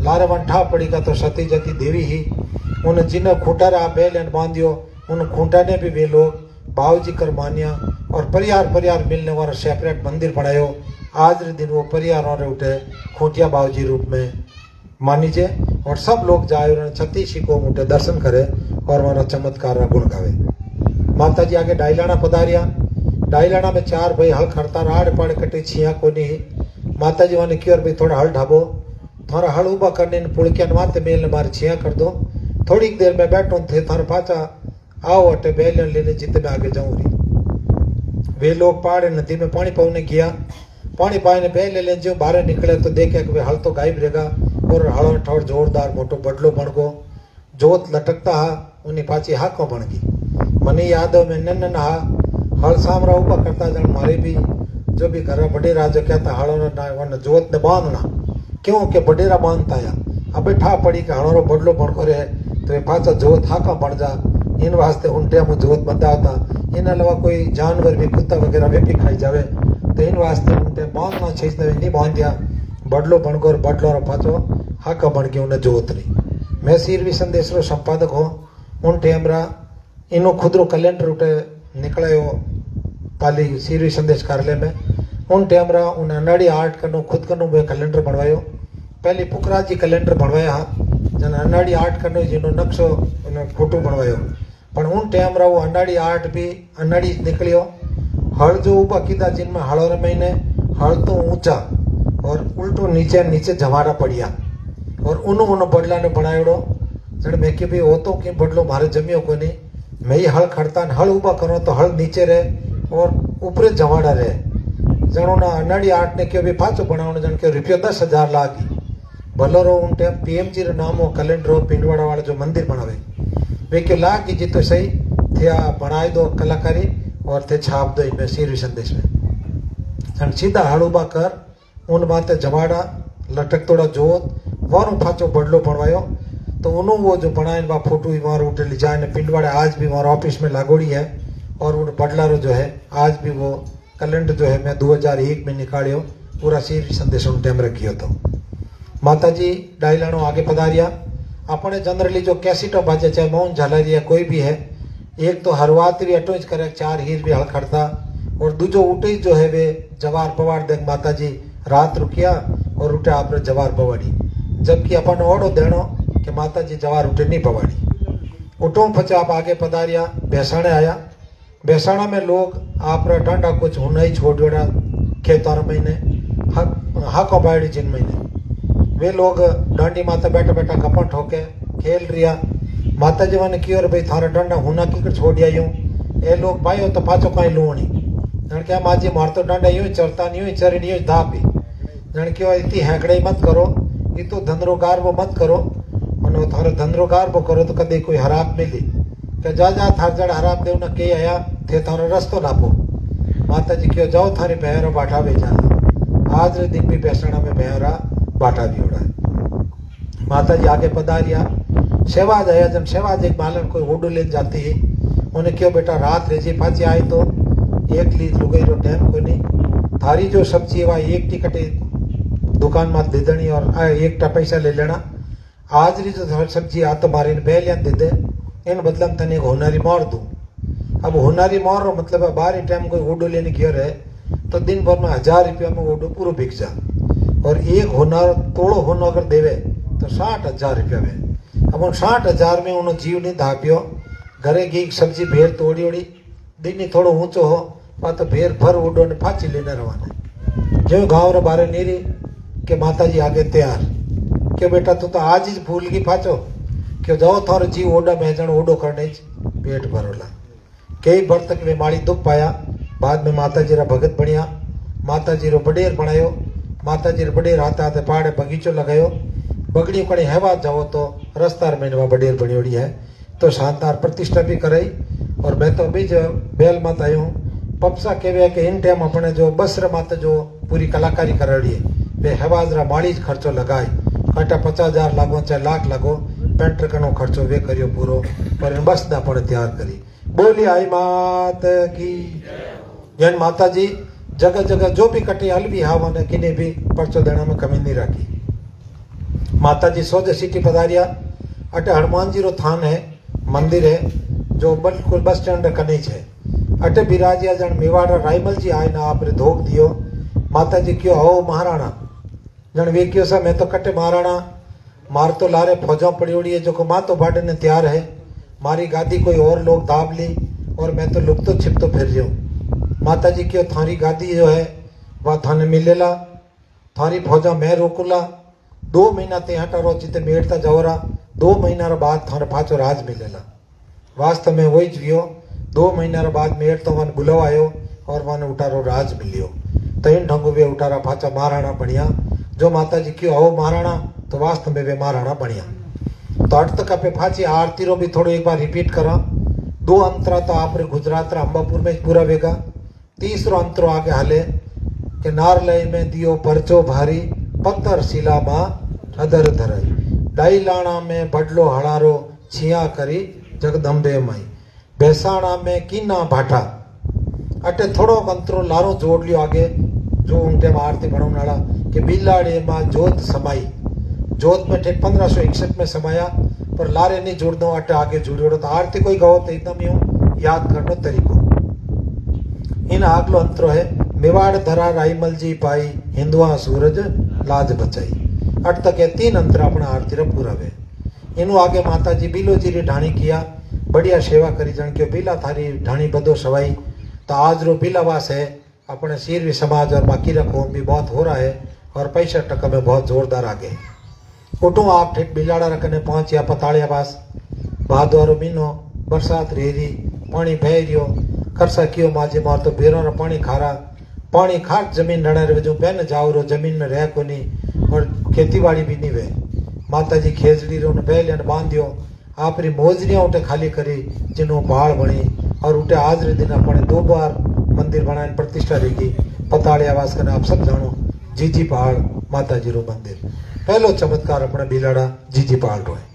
लारवन ठा पड़ी का तो सती जती देवी ही उन जिन खूंटा रा बैल बांधियो, उन खूंटा ने भी वे लोग बाबूजी कर मानिया और परियार मिलने वाला सेपरेट मंदिर बनायो। आज रे दिन वो परियार और उठे खूंटिया बाबूजी रूप में मानीजे और सब लोग जाए छत्तीसी को उठे दर्शन करे और वहां चमत्कार रा गुण गावे। माता जी आगे डायलाना पधारिया। डायलाना में 4 भाई हल खड़ता राड़ पाड़ कटे छिया कोनी। माता जी वाने क्योर भाई थोड़ा हल ढाबो, थोड़ा हल उबा करने पुड़किया माते मेल ने मारे छिया कर दो। थोड़ी देर में बैठो थे थारे पाचा आओ अटे बैल लेने जिते मैं आगे जाऊं रही। वे लोग पहाड़ नदी में पानी पाने गया। पानी पाने बैल ले जो बाहर निकले तो देखे कि हल तो गायब रहेगा और हल ठोड़ जोरदार मोटो बडलो बन गो। जोत लटकता हा उन्हीं पाची हाको बन गई। मनी याद में नन्न हा हल सामरा ऊपर करता जन मारे भी जो भी घर बडेरा जो कहता हड़ो वन जोत ने बांधना क्यों के बडेरा बांधता या अबे ठा पड़ी के हड़ो बडलो बन करे तो ये पाचा जोत हाका बन जा। इन वास्ते उन टाइम जोत बंधा होता। इन अलावा कोई जानवर भी कुत्ता वगैरह वे भी खाई जावे तो इन वास्ते उन टाइम बांधना चाहिए नहीं बांध दिया। बडलो बन गो और बडलो रो पाचो हाका बन गई उन्हें जोत रही। मैं सीरवी संदेश रो संपादक हो उन टाइम रा इनो खुद रो कैलेंडर उठे निकलायो पाली सीरवी संदेश कार्यालय में। उन टाइम रा उन अनाड़ी आर्ट कनो खुद कनो वे कैलेंडर बनवायो। पहले पुकरा जी कैलेंडर बनवाया जन अनाड़ी आर्ट कनो जिनो नक्शो उन फोटो बनवायो। पर उन टाइम रा वो अनाड़ी आर्ट भी अनाड़ी निकलियो। हल जो ऊपर कीधा जिनमें हड़ोरे महीने हल तो ऊंचा और उल्टो नीचे नीचे जमाड़ा पड़िया और उन बडला ने बनायोड़ो जन मैं कि भाई वो तो कि बडलो मारे जमियो को नहीं मैं ही हल खड़ता हल ऊबा करो तो हल नीचे रहे और ऊपरे जमाड़ा रहे। जनो ना अनाड़ी आर्ट ने क्यों भी पाचो बनावनो जन के रुपया 10,000 लागी भलो रो उन टाइम पीएमजी रो नाम हो कैलेंडर हो पिंडवाड़ा वाला जो मंदिर बनावे वे क्यों लागी जी तो सही थे बनाए दो कलाकारी और थे छाप दो इनमें सीरवी संदेश में जन सीधा हल ऊबा कर उन माते जमाड़ा लटक तोड़ा जोत वारू फाचो बडलो बनवायो। तो उन्हों वो जो बनाए वहाँ फोटो वहाँ उठे ले जाए पिंडवाड़े आज भी वहाँ ऑफिस में लागोड़ी है और उन बडला रो जो है आज भी वो कैलेंडर जो है मैं 2001 में निकालियो पूरा सीरवी संदेश उन टाइम रखियो। तो माता जी डायलानो आगे पधारिया। अपने जनरली जो कैसेटो बाजे चाहे मौन झालरिया कोई भी है एक तो हरवात भी अटोच करे 4 हीर भी हल खड़ता और दूजो उठे जो है वे जवार पवाड़ देख माता जी रात रुकिया और उठे आप जवार पवाड़ी जबकि अपन ओढ़ो देनो कि माता जी जवार उठे नहीं पवाड़ी। उठो फचा आप आगे पधारिया। भैसाणे आया। भैसाणा में लोग आप डांडा कुछ होना ही छोड़ा खेतार महीने हाको बाड़ी जिन महीने वे लोग डांडी माता बैठा बैठा गपन ठोके खेल रिया। माता जी वन की और भाई थारा डांडा होना की छोड़िया यूं ए लोग पायो तो पाचो कहीं लूणी जन क्या माँ जी मार तो डांडा यूं चरता यूं चरी यूं धापी जन क्यों इतनी हैकड़े मत करो ये तो धंधरोगार वो मत करो मनो थारे धंधरोगार वो करो तो कदे कोई हराब मिली क्या जा थार जड़ हराब देव न के आया थे थारो रस्तो नापो। माता जी क्यों जाओ थारे बहरा बाटा वे जाना आज रे दिन भी पैसना में बहरा बाटा भी उड़ा है। माता जी आगे पधारिया। शेवाज आया जब शेवाज एक मालन कोई ओडो ले जाती है उन्हें क्यों बेटा रात रह जी पाची आई तो एक लीज लुगई रो टाइम को नहीं थारी जो सब्जी है वह एक टिकट दुकान में दे देनी और एक टा पैसा ले लेना। आज री जो सब्जी आ तो मारे बैलियां दे दे इन बदलम तने होनारी मार दूं। अब होनारी मार रो मतलब बाहर टाइम कोई ओडो लेने की है तो दिन भर में 1000 रुपया में ओडो पूरा बिक जा और एक होनार तोड़ो होना अगर देवे तो 60,000 रुपया में। अब उन 60,000 में उन्होंने जीव नहीं धापियो घरे की सब्जी भेर तोड़ी ओड़ी दिन थोड़ो ऊंचो हो पा तो भेर भर ओडो ने फाची लेने रवाना जो गाँव रे बारे नीरी के माता जी आगे तैयार क्यों बेटा तू तो आज ही भूल गई पाचो क्यों जाओ थारो जी ओडा में जन ओडो करने पेट भरोला कई बार तक वे माड़ी दुख पाया। बाद में माता जी रा भगत बनिया। माता जी रो बडेर बनायो। माता जी रो बडेर आते आते पहाड़े बगीचो लगायो। बगड़ी कड़ी हेवा जाओ तो रस्तार में बडेर बनी ओड़ी है तो शानदार प्रतिष्ठा भी कराई। और मैं तो बीज बेल मत आयो हूँ पपसा कहवे कि इन टाइम अपने जो बसर माता जो पूरी कलाकारी कर रही है वे हेवाज रा माड़ी खर्चो लगाए काटा 50,000 लागो चाहे लाख लागो पेंटर कनो खर्चो वे करियो पूरो पर इन बस दा पण तैयार करी बोली आई मात की जन माता जी जगह जगह जो भी कटे हल भी हाव ने किने भी पर्चो देना में कमी नहीं रखी। माता जी सोजे सिटी पधारिया अटे हनुमान जी रो थान है मंदिर है जो बिल्कुल बस स्टैंड कने छे अटे बिराजिया जन मेवाड़ रायमल जी आए ना आपरे धोक दियो माता जी क्यों हो महाराणा जन वे क्यों सा मैं तो कटे महाराणा मार तो लारे फौजा पड़ी उड़ी है जो को माँ तो बाढ़ ने तैयार है मारी गादी कोई और लोग दाब ली और मैं तो लुक तो छिप तो फिर रही हूँ। माता जी क्यों थारी गादी जो है वह थाने मिलेला थारी फौजा मैं रोकुला 2 महीना ते हटा रो जिते मेड़ता जाओरा 2 महीना रो बाद थारे पाचो राज मिलेला वास्तव में वही जियो 2 महीना रो बाद मेड़ तो वन बुलवायो और वन उठारो राज मिलियो तो इन ढंगो वे उठारा पाचा महाराणा बढ़िया जो माता जी क्यों हो महाराणा तो वास्तव में वे महाराणा बढ़िया। तो अर्थ का पे फाची आरती रो भी थोड़ो एक बार रिपीट करा 2 अंतरा तो आपरे गुजरात रा अंबापुर में पूरा वेगा 3रो अंतरो आगे हाले के नारलय में दियो परचो भारी पत्थर शिला मां अदर धरई डाई लाणा में बडलो हड़ारो छिया करी जगदम्बे मई बेसाणा में कीना भाटा अटे थोड़ो अंतरो लारो जोड़ लियो आगे जो उनटे आरती बढ़ाने वाला कि बिलाड़े मां जोत समाई जोत में ठेठ 1561 में समाया पर लारे नहीं जोड़ दो अटे आगे जुड़ो तो आरती कोई गहो तो एकदम यूं याद करनो तरीको इन आगलो अंतरो है मेवाड़ धरा राईमल जी पाई हिंदुआ सूरज लाज बचाई अट तक ये 3 अंतर अपना आरती रे पूरा वे इनु आगे माता जी बिलो जी री ढाणी किया बढ़िया सेवा करी जन के बिला थारी ढाणी बदो सवाई तो आज रो बिलावास है अपने सीरवी समाज और बाकी रखो भी बहुत हो रहा है और पैसा टका में बहुत जोरदार आगे उठो आप ठेठ बिलाड़ा रखने पहुंचिया पताड़िया पास भादवारो महीनो बरसात रेरी पानी बह रियो करसा कियो माजे मार तो बेरो रो पानी खाट जमीन रणर वे जो बहन जाओ रो जमीन में रह कोनी और खेती बाड़ी भी नहीं वे माता जी खेजड़ी रो बैल बांधियो आपरी मोजरियां उठे खाली करी जिनो पहाड़ बनी और उठे आज रे दिन अपने 2 बार मंदिर बनाने प्रतिष्ठा रहेगी पताड़े आवास करने आप सब जानो जीजी पहाड़ माता जी रो मंदिर पहलो चमत्कार अपने बिलाड़ा जीजी पहाड़ रो है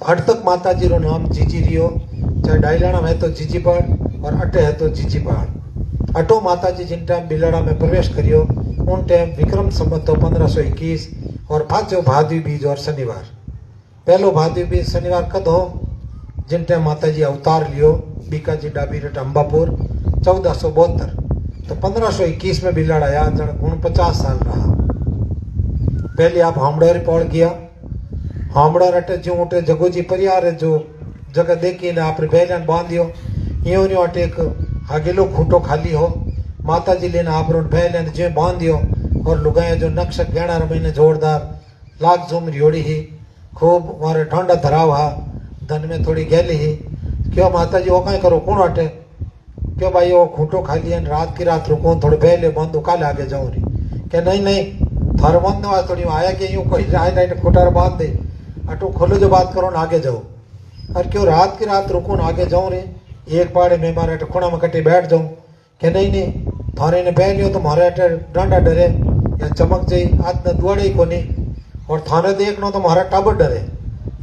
अट तक माता जी रो नाम जीजी रियो चाहे डायलाना है तो जीजी पहाड़ और अटे है तो जीजी पहाड़ अटो माता जी जिन टाइम बिलाड़ा में प्रवेश करियो उन टाइम विक्रम संवत तो 1521 और 5 भादवी बीज और शनिवार पहलो भादवी बीज शनिवार कद हो जिन टाइम माता जी अवतार लियो बीकाजी डाबी रट अंबापुर 1472 तो 1521 में बिलाड़ आया जन 49 साल रहा। पहले आप हामड़ा पौड़ गया हामड़ा रटे जो उठे जगोजी परियार जो जगह देखी ने आप बैलन बांधियो यो न्यो अटे एक आगेलो खूंटो खाली हो माता जी लेने आप बैलन जो बांधियो और लुगाया जो नक्श गहना रमीने जोरदार लाख झूम रियोड़ी ही खूब मारे ठंडा धराव हा धन में थोड़ी गैली ही क्यों माता जी वो कहीं करो कौन हटे क्यों भाई वो खूंटो खाली है रात की रात रुको थोड़े पहले बंद काले आगे जाऊँ रही क्या नहीं थार बंद थोड़ी आया कि यूँ कोई आए नहीं खूटार बांध दे अटो खोलो जो बात करो ना आगे जाओ और क्यों रात की रात रुको ना आगे जाऊँ रे एक पाड़े में मारे खुणा में कटी बैठ जाऊँ क्या नहीं थारे ने बह लियो तो मारे अटे डांडा डरे या चमक जाई आज न दुआड़े ही कोनी और थाने देखना तो मारा टाबर डरे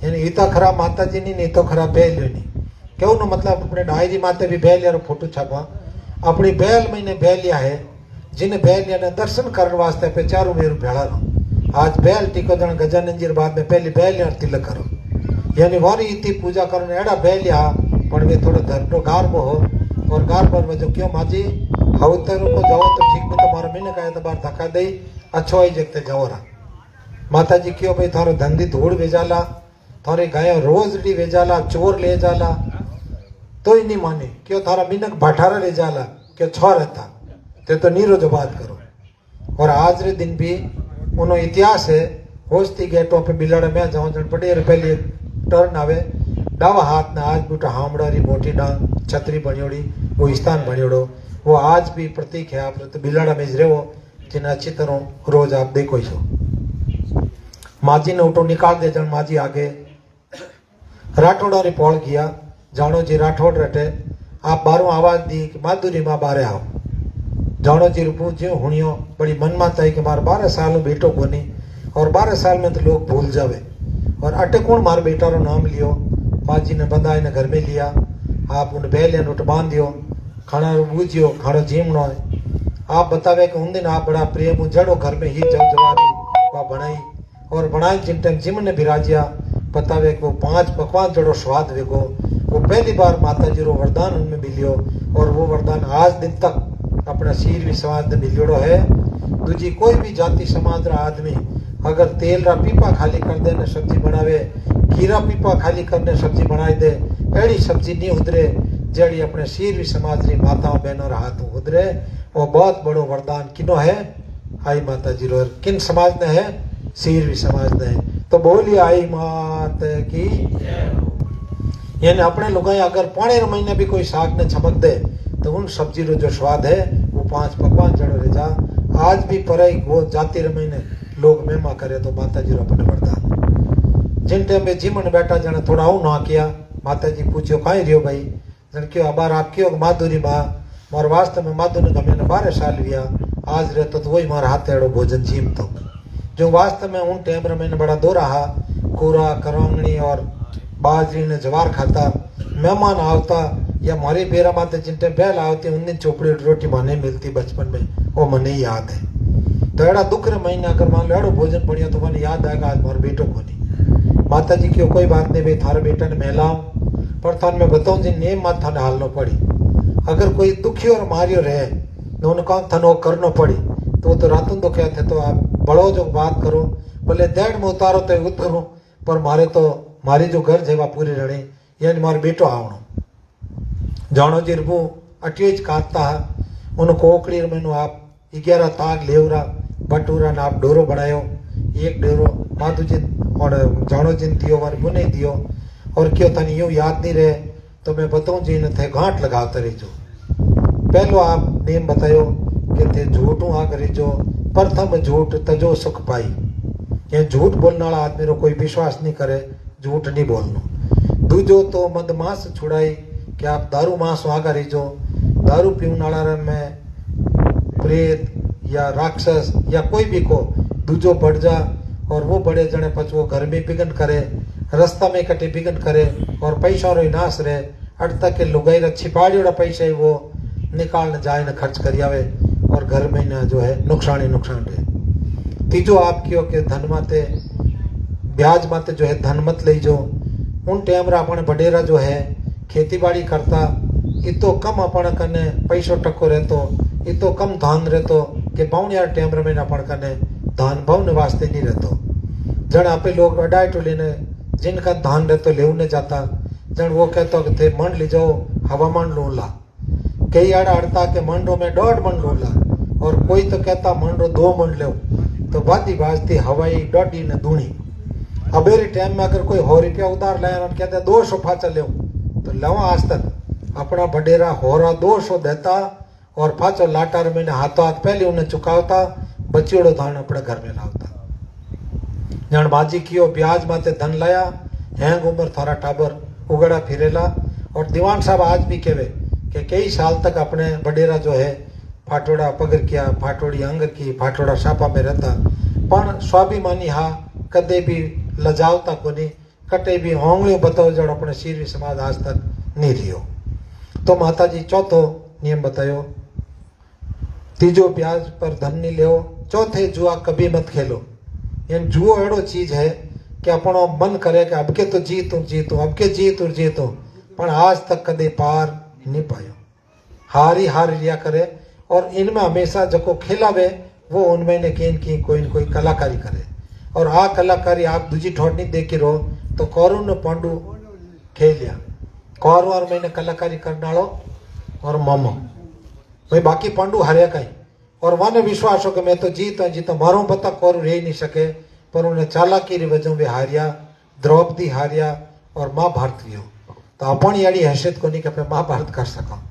यानी इतना खराब माता जी नहीं तो खराब बह लियो नहीं क्यों ना मतलब अपने डायरी माते भी बह लिया फोटो छापा अपनी बैल महीने बह लिया है जिन्हें बह लिया ने दर्शन करने वास्ते पे 4 मेरू भेड़ा रहो आज बैल टीको जन गजानन जी बाद में पहले बह लिया तिलक करो यानी वारी इतनी पूजा करने एड़ा बह लिया पर वे थोड़ा धर्मो गार्ब हो और गार्ब में जो क्यों माजी हवतरों को जाओ तो ठीक में तुम्हारा महीने का तो बार धक्का दे अच्छो ही जगते जाओ रहा माता जी क्यों भाई थारो धंधी धूड़ भेजाला थारे गाय रोज डी भेजाला चोर ले जाला तो ही नहीं माने क्यों थारा मिनक भाठारा ले जाला क्यों छो रहता ते तो नीरो जो बात करो और आज रे दिन भी उन्होंने इतिहास है होस्ती गेटों पे बिलाड़ा में जाऊं जन पड़े पहले टर्न आवे डावा हाथ ना आज बूटा हामड़ा री मोटी डांग छतरी बनियोड़ी वो स्थान बनियोड़ो वो आज भी प्रतीक है आप तो बिलाड़ा में रहो जिन्हें अच्छी तरह रोज आप देखो ही माजी ने उठो निकाल दे जन माजी आगे राठौड़ा रे पौड़ गया जानो जी राठौड़ रटे आप बारों आवाज दी कि माधुरी माँ बारे आओ जानो जी रूपू जो हुनियो बड़ी मन माता है कि मार 12 सालों बेटो कोनी और 12 साल में तो लोग भूल जावे। और अटे कौन मार बेटा रो नाम लियो, बाजी ने बंदा ने घर में लिया, आप उन बैल उठ बांध दियो, खाना रो बूझियो, खाना जीमनो है। आप बतावे कि उन दिन आप बड़ा प्रेम जड़ो घर में ही जल जवारी वह बनाई और बनाई जिन टाइम जिम ने बिराजिया बतावे कि वो 5 पकवान जड़ो स्वाद वेगो। वो पहली बार माता जी रो वरदान उनमें मिलियो और वो वरदान आज दिन तक अपना सीरवी समाज ने मिलियोड़ो है। दूजी कोई भी जाति समाज रा आदमी अगर तेल रा पीपा खाली कर दे ने सब्जी बनावे, खीरा पीपा खाली करने सब्जी बनाई दे, एड़ी सब्जी नहीं उधरे जड़ी अपने सीरवी समाज री माताओं बहनों रा हाथ उधरे। वो बहुत बड़ो वरदान किनो है, आई माता जी रो किन समाज ने है, सीरवी समाज ने है। तो बोली आई मात की, यानी अपने लोग अगर 15 महीने भी कोई साग ने चमक दे तो उन सब्जी रो जो स्वाद है वो 5 पकवान जड़ो रह जा। आज भी पर वो जाति रमईने लोग मेहमा करे तो माता जी रो अपने वरदान। जिन टाइम में जीवन बैठा जने थोड़ा हूं ना किया, माता जी पूछो कहीं रियो भाई, जन क्यों अबार आप क्यों माधुरी माँ मोर वास्तव में माधु ने गमे 12 साल लिया, आज रहते तो वही मारा हाथ एड़ो भोजन जीम तो जो वास्तव में उन टाइम मैंने बड़ा दो रहा, कोरा करवांगनी और बाजरी ने जवार खाता, मेहमान आवता या मारे बेरा माते जिन टाइम बैल आवती उन दिन चोपड़ी रोटी माने मिलती बचपन में, वो मने ही याद है। तो एड़ा दुख रे महीना अगर मान लो एड़ो भोजन बढ़िया तो मैंने याद आएगा आज मारो बेटो को नहीं। माता जी क्यों कोई बात नहीं भाई, थारे बेटा ने महिलाओं पर थान मैं बताऊं जी नेम मत थाने हालनो पड़ी। अगर कोई दुखी और मारियो रहे तो उन्हें कहा थानो करनो पड़ी तो रातों तो क्या थे तो आप बड़ो जो बात करो भले डेढ़ में उतारो तो उतरो, पर मारे तो मारी जो घर जेवा पूरी रहे यानी मारो बेटो आवनो जानो जिरबू अटियोज काटता है उनको ओकड़ी मैनू आप 11 ताग लेवरा बटूरा ने आप डोरो बनायो, एक डोरो माधु जिन और जानो जिन दियो मारे बुने दियो और क्यों तन यूं याद नहीं रहे तो मैं बताऊं जी ने थे गांठ लगाते रही जो। पहलो आप नेम बतायो कि थे झूठू आ करी जो, प्रथम झूठ तजो सुख पाई। ये झूठ बोलने वाला आदमी रो कोई विश्वास नहीं करे, झूठ नहीं बोलनो। दूजो तो मदमास छुड़ाई कि आप दारू मांस आगा रही जो, दारू पीने वाला में प्रेत या राक्षस या कोई भी को दूजो बढ़ जा और वो बड़े जने पच वो घर में बिगन करे, रास्ता में कटे बिगन करे और पैसा रो नाश रहे अट तक के लुगाई रा छिपाड़ी पैसा ही वो निकालने जाए न खर्च कर आवे और घर में ना जो है नुकसान ही नुकसान रहे। तीजो आप क्यों के धन माते ब्याज माते जो है धन मत ले जो। उन टाइम रा अपने बडेरा जो है खेती बाड़ी करता इतो कम अपन कने पैसो टको रहतो, इतो कम धान रहतो कि पाउनिया टाइम में अपन कने धान भावने वास्ते नहीं रहतो। जन आपे लोग अडाई टोली ने जिनका धान रहतो लेवने जाता, जन वो कहता कि थे मंड ले जाओ हवा मंड लो ला, कई आड़ा अड़ता के मंडो में 1.5 मंड लो ला और कोई तो कहता मंडो 2 मंड लो, तो बाती बाजती हवाई डॉडी ने दूनी। अबेरे टाइम में अगर कोई 100 रुपया उधार लाया और कहते 200 फाचा ले तो लवा आज तक अपना बडेरा होरा 200 देता और फाचो लाटार में हाथों हाथ पहले उन्हें चुकावता, बचियोड़ो धान अपने घर में लावता। जन बाजी कियो ब्याज माते धन लाया, हैंग उम्र थारा टाबर उगड़ा फिरेला। और दीवान साहब आज भी कहे कि कई साल तक अपने बडेरा जो है फाटोड़ा पगर किया, फाटोड़ी अंग की, फाटोड़ा सापा में रहता, पण स्वाभिमानी हा कदे भी लजावता कोनी, कटे भी होंगलियों बताओ जड़ अपने सीरवी समाज आज तक नहीं रियो। तो माता जी चौथो नियम बतायो, तीजो ब्याज पर धन नहीं ले, चौथे जुआ कभी मत खेलो। यानी जुओ एड़ो चीज है कि अपनो मन करे कि अब के तो जीतू अब के जीतू पर आज तक कदे पार नहीं पायो, हार लिया करे। और इनमें हमेशा जो खिलावे वो उनमें ने की कोई न कोई कलाकारी करे और आ कलाकारी आप दूजी ठोड़ नहीं देखी रहो तो कौरव ने पांडु खेलिया, कौरव और मैंने कलाकारी करने वालो और मामो भाई बाकी पांडु हारिया कहीं और वाने विश्वास हो कि मैं तो जीता मारो पता कौरव रह नहीं सके, पर उन्हें चालाकी री वजह में हारिया, द्रौपदी हारिया और महाभारत रियो। तो अपनी अड़ी हैसियत को नहीं कि अपने महाभारत कर सका।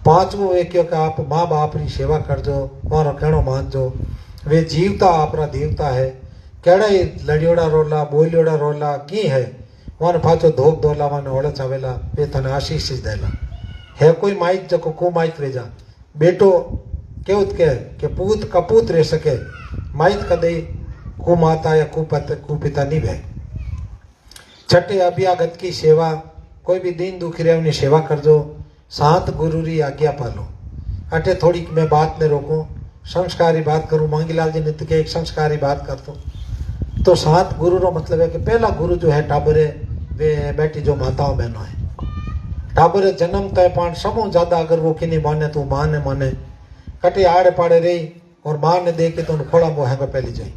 पांचवो वे क्यों कि आप माँ बाप री सेवा कर जो, मारो कहणो मान जो, वे जीवता आपरा देवता है, केड़ा ही लड़ियोड़ा रोला बोलियोड़ा रोला की है वन फाचो धोक दोला वन ओड़च आवेला वे तने आशीष देला है। कोई माइक जको को माइक वेजा बेटो केवत के पूत कपूत रह सके, माइक कदे कुमाता या कुपिता निभे। छठे अभ्यागत की सेवा, कोई भी दीन दुखी रहे उन्हें सेवा कर दो। सात गुरु री आज्ञा पालो। अटे थोड़ी मैं बात ने रोकूं, संस्कारी बात करूं। मांगीलाल जी ने के एक संस्कारी बात कर तो सात गुरु रो मतलब है कि पहला गुरु जो है टाबरे वे बेटी जो माताओं बहनों है। टाबरे जन्म तय पान समूह ज्यादा अगर वो किन्हीं माने तो मां ने माने कटे आड़े पाड़े रही और मां ने दे के तो खोड़ा मोह पहली जाई।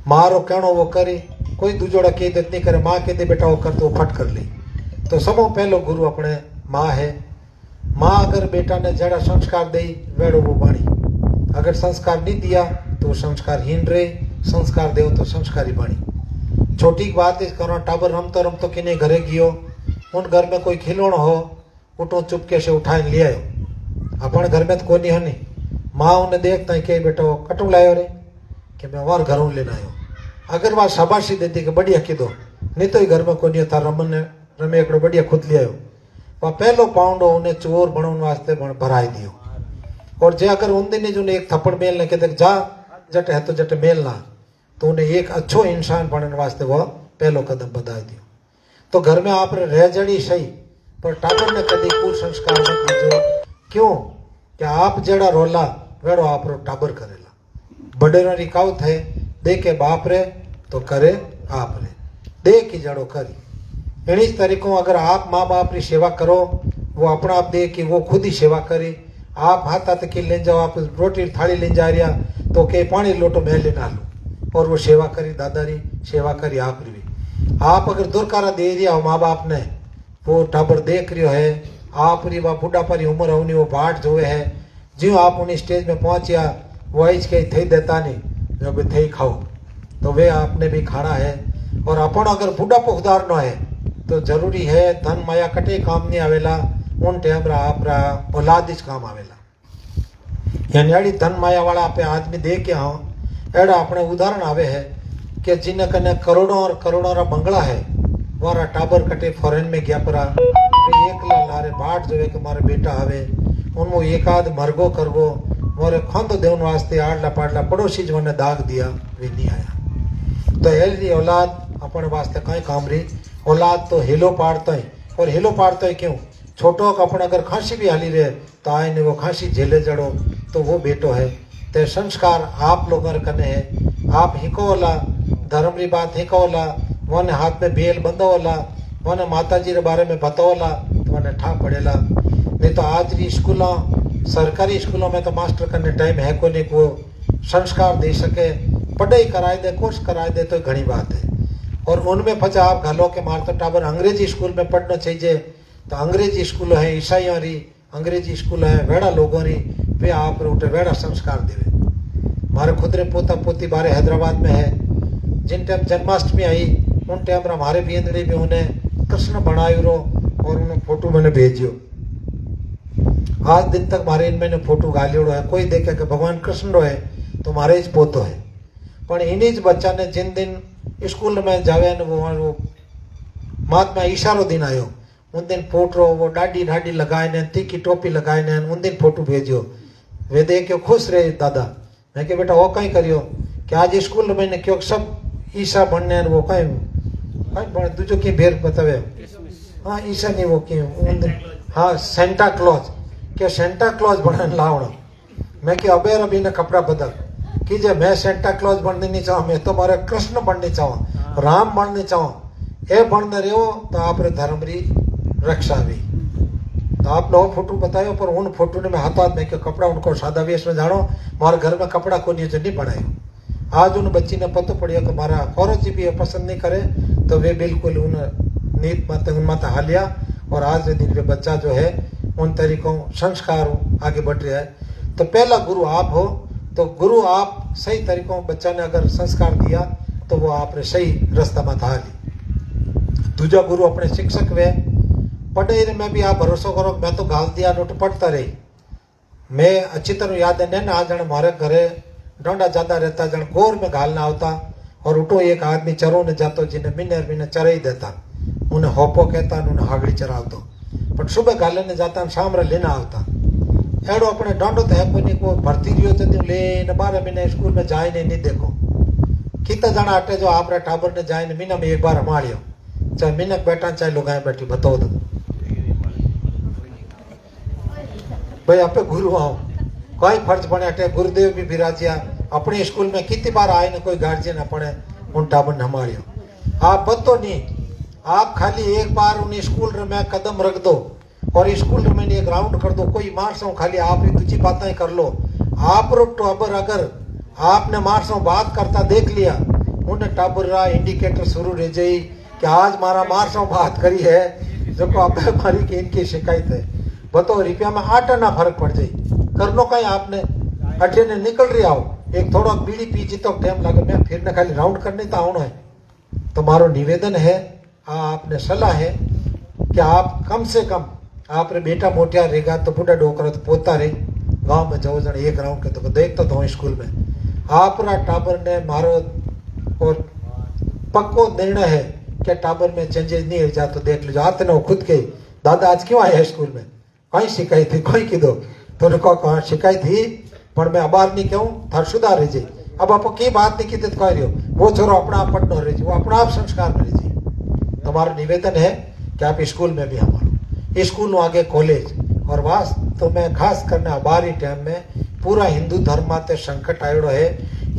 मां रो कहणो वो करी, कोई दूजोड़ा कह दे नहीं करे, मां कह दे बेटा वो कर तो वो फट कर ली। तो समूह पहलो गुरु अपने मां है। मां अगर बेटा ने जड़ा संस्कार दे वेड़ो वो बाणी, अगर संस्कार नहीं दिया तो संस्कारहीन रहे, संस्कार दे तो संस्कारी बाणी। छोटी बात इस करो, टाबर रमतो रमतो किने घरे गियो, उन घर में कोई खिलौना हो उठो चुपके से उठाए ले आयो। अपन घर में तो कोई नहीं हनी, माँ उन्हें देखता है कि बेटा वो कटू लायो रे कि मैं और घरों लेना आयो। अगर वह शाबाशी देती कि बढ़िया कीधो, नहीं तो घर में कोई नहीं था, रमे एक बढ़िया खुद ले आयो। वह पहलो पाउंड उन्हें चोर बनने वास्ते भराई दियो। और जे अगर उन दिन जो एक थप्पड़ मेल ने कहते जा जट है तो जट मेल ना, तो उन्हें एक अच्छो इंसान बनने वास्ते वह पहलो कदम बधाई दियो। तो घर में आप रह जड़ी सही, पर टाबर ने कभी कुछ संस्कार मत दीजो। क्यों कि आप जड़ा रोला वेड़ो आप रो टाबर करेला। बड़ेरों री कहावत है, दे के बाप रे तो करे आप रे, दे की जड़ो करी। इन्हीं तरीकों अगर आप माँ बाप री सेवा करो, वो अपना आप दे कि वो खुद ही सेवा करे। आप हाथ हाथ की ले जाओ, आप रोटी थाली ले जा रहा तो के पानी लोटो मैं लेना लो और वो सेवा करी, दादा री सेवा करी आप री भी। आप अगर दुरकारा दे दिया हो माँ बाप ने, वो टाबर देख रही है, आप री वह बुढ़ापा री उम्र होनी वो बाट जोवे है, ज्यों आप उन्हीं स्टेज में पहुंचिया वो ऐज के थे देता नहीं जब थे खाओ, तो वे आपने भी खाना है। और अपन अगर बुढ़ापो उदाहरण है तो जरूरी है धन माया कटे काम नहीं आवेला, उन टाइम आप औलाद ही काम आवेला। यानी अड़ी धन माया वाला आप आदमी दे के आओ, एड़ा अपने उदाहरण आवे है कि जिन कने करोड़ों और करोड़ों रा बंगला है, वारा टाबर कटे फॉरेन में गया परा एकला लारे बाट जो कि मारे बेटा आवे उनको एक आध मरगो करगो मोरे खंद देवन वास्ते आड़ला पाड़ला पड़ोसी जो ने दाग दिया वे नहीं आया। तो हेल्दी औलाद अपन वास्ते कहीं काम रही। औलाद तो हिलो पाड़ता है, और हिलो पाड़ता है क्यों? छोटो का अपन अगर खांसी भी हाली रहे तो आए ने वो खांसी झेले जड़ो तो वो बेटो है। तो संस्कार आप लोगों कने है, आप हिकोला धर्म री बात हिकोला, वने हाथ में बेल बंधोला, वने माता जी रे बारे में बतौला तो वने ठा पड़ेला। नहीं तो आज री स्कूलों सरकारी स्कूलों में तो मास्टर करने टाइम है को नहीं को संस्कार दे सके, पढ़ाई कराए दे, कोर्स कराए दे तो घनी बात है। और उनमें फचा आप घालो के मारता टाबर अंग्रेजी स्कूल में पढ़ना चाहिए, तो अंग्रेजी स्कूल है ईसाइयों री, अंग्रेजी स्कूल है वेड़ा लोगों री, वे आप उठे वेड़ा संस्कार देवे। हमारे खुदरे पोता पोती बारे हैदराबाद में है, जिन टाइम जन्माष्टमी आई उन टाइम हमारे बेंदड़ी भी उन्हें कृष्ण बनायो रो और उन्हें फोटो मैंने भेजियो। आज दिन तक हमारे इनमें फोटो गालियोड़ो है, कोई देखे कि भगवान कृष्ण रो है तो हमारे इस पोतो है। पर इन्हीं बच्चा ने जिन दिन स्कूल में जावे ने वो महात्मा ईशा रो दिन आयो, उन दिन फोटो वो डाडी ढाडी लगाए ने, तीखी टोपी लगाए ने, उन दिन फोटो भेजियो। वे देख के खुश रहे दादा। मैं कि बेटा वो कहीं करियो कि आज स्कूल में ने क्यों सब ईशा बनने वो कहीं बन दूजो की भेर बतावे। हाँ ईशा नहीं वो क्यों, हाँ सेंटा क्लॉज के सेंटा क्लॉज बनने लावना। मैं कि अबेर अभी ने कपड़ा बदल कीजिए, मैं सेंटा क्लॉज बनने नहीं चाहूँ, मैं तो मारे कृष्ण बनने चाहूँ, राम बनने चाहूँ। ये बनने रहे हो तो आप धर्म री रक्षा भी। तो आप लोग फोटो बतायो, पर उन फोटो ने मैं हाथ में कपड़ा उनको सादा वेश में जानो, मारे घर में कपड़ा को नहीं बनायो। आज उन बच्ची ने पता पड़िया कि हमारा औरत जी भी पसंद नहीं करे, तो वे बिल्कुल उन नीत मत हालिया। और आज के दिन वे बच्चा जो है उन तरीकों संस्कार आगे बढ़ रहा है। तो पहला गुरु आप हो, तो गुरु आप सही तरीकों बच्चा ने अगर संस्कार दिया तो वो आपने सही रास्ता में था ली। दूजा गुरु अपने शिक्षक वे पढ़े में भी आप भरोसा करो, मैं तो गाल दिया नोट पढ़ता रही। मैं अच्छी तरह याद है ना, जन हमारे घरे डंडा ज्यादा रहता, जन गोर में गाल ना होता, और उठो एक आदमी चरो ने जातो जिन्हें मिने चरा ही देता, उन्हें होपो कहता, उन्हें हागड़ी चरावतो, पर सुबह गाले ने जाता शाम रे लेना आवता। एड़ो अपने डांडो तो है कोई को भर्ती रियो तो ले 12 महीने स्कूल में जाए नहीं देखो। कितना जना अटे जो आप टाबर ने जाए मीना में एक बार हमारियो चाहे मीनक बैठा चाहे लुगाए बैठी बताओ तो भाई आप गुरु आओ कोई फर्ज बने अटे गुरुदेव भी बिराजिया अपने स्कूल में कितनी बार आए न कोई गार्जियन अपने उन टाबर ने हमारियो आप बतो नहीं आप खाली एक बार उन स्कूल में कदम रख दो और स्कूल में एक राउंड कर दो कोई मार्सों खाली आप दूसरी बातें कर लो आप टाबर अगर आपने मार्सों बात करता देख लिया उन्हें टाबर रहा इंडिकेटर शुरू रह जाई कि आज मारा मार्सों बात करी है जो को आप हमारी की इनकी शिकायत है बताओ रुपया में 8 आना फर्क पड़ जाए करनो कहीं आपने अड्डे ने निकल रही आओ एक थोड़ा बीड़ी पीजी तो टाइम लगे मैं फिर न खाली राउंड करने तो आना है तो मारो निवेदन है आपने सलाह है कि आप कम से कम आप रे बेटा मोटिया रहेगा तो बूढ़ा डोकरा तो पोता रहे गांव में जाओ जन एक राउंड के तो देखता तो स्कूल में आप टाबर ने मारो और पक्को निर्णय है कि टाबर में चेंजेस नहीं हो जा तो देख लो आते ना खुद के दादा आज क्यों आए हैं स्कूल में कहीं शिकायत थी कोई की दो तो कहा शिकायत थी पर मैं अबार नहीं कहूँ थार सुधार रह जाए अब आप की बात नहीं की तो कह रही हो वो छोरो अपना आप पढ़ना रह जाए वो अपना आप संस्कार में रह जाए तुम्हारा निवेदन है कि आप स्कूल में भी हमारा स्कूल आगे कॉलेज और वास्तव में खास करने अबारी टाइम में पूरा हिंदू धर्म माते संकट आयोड़ो है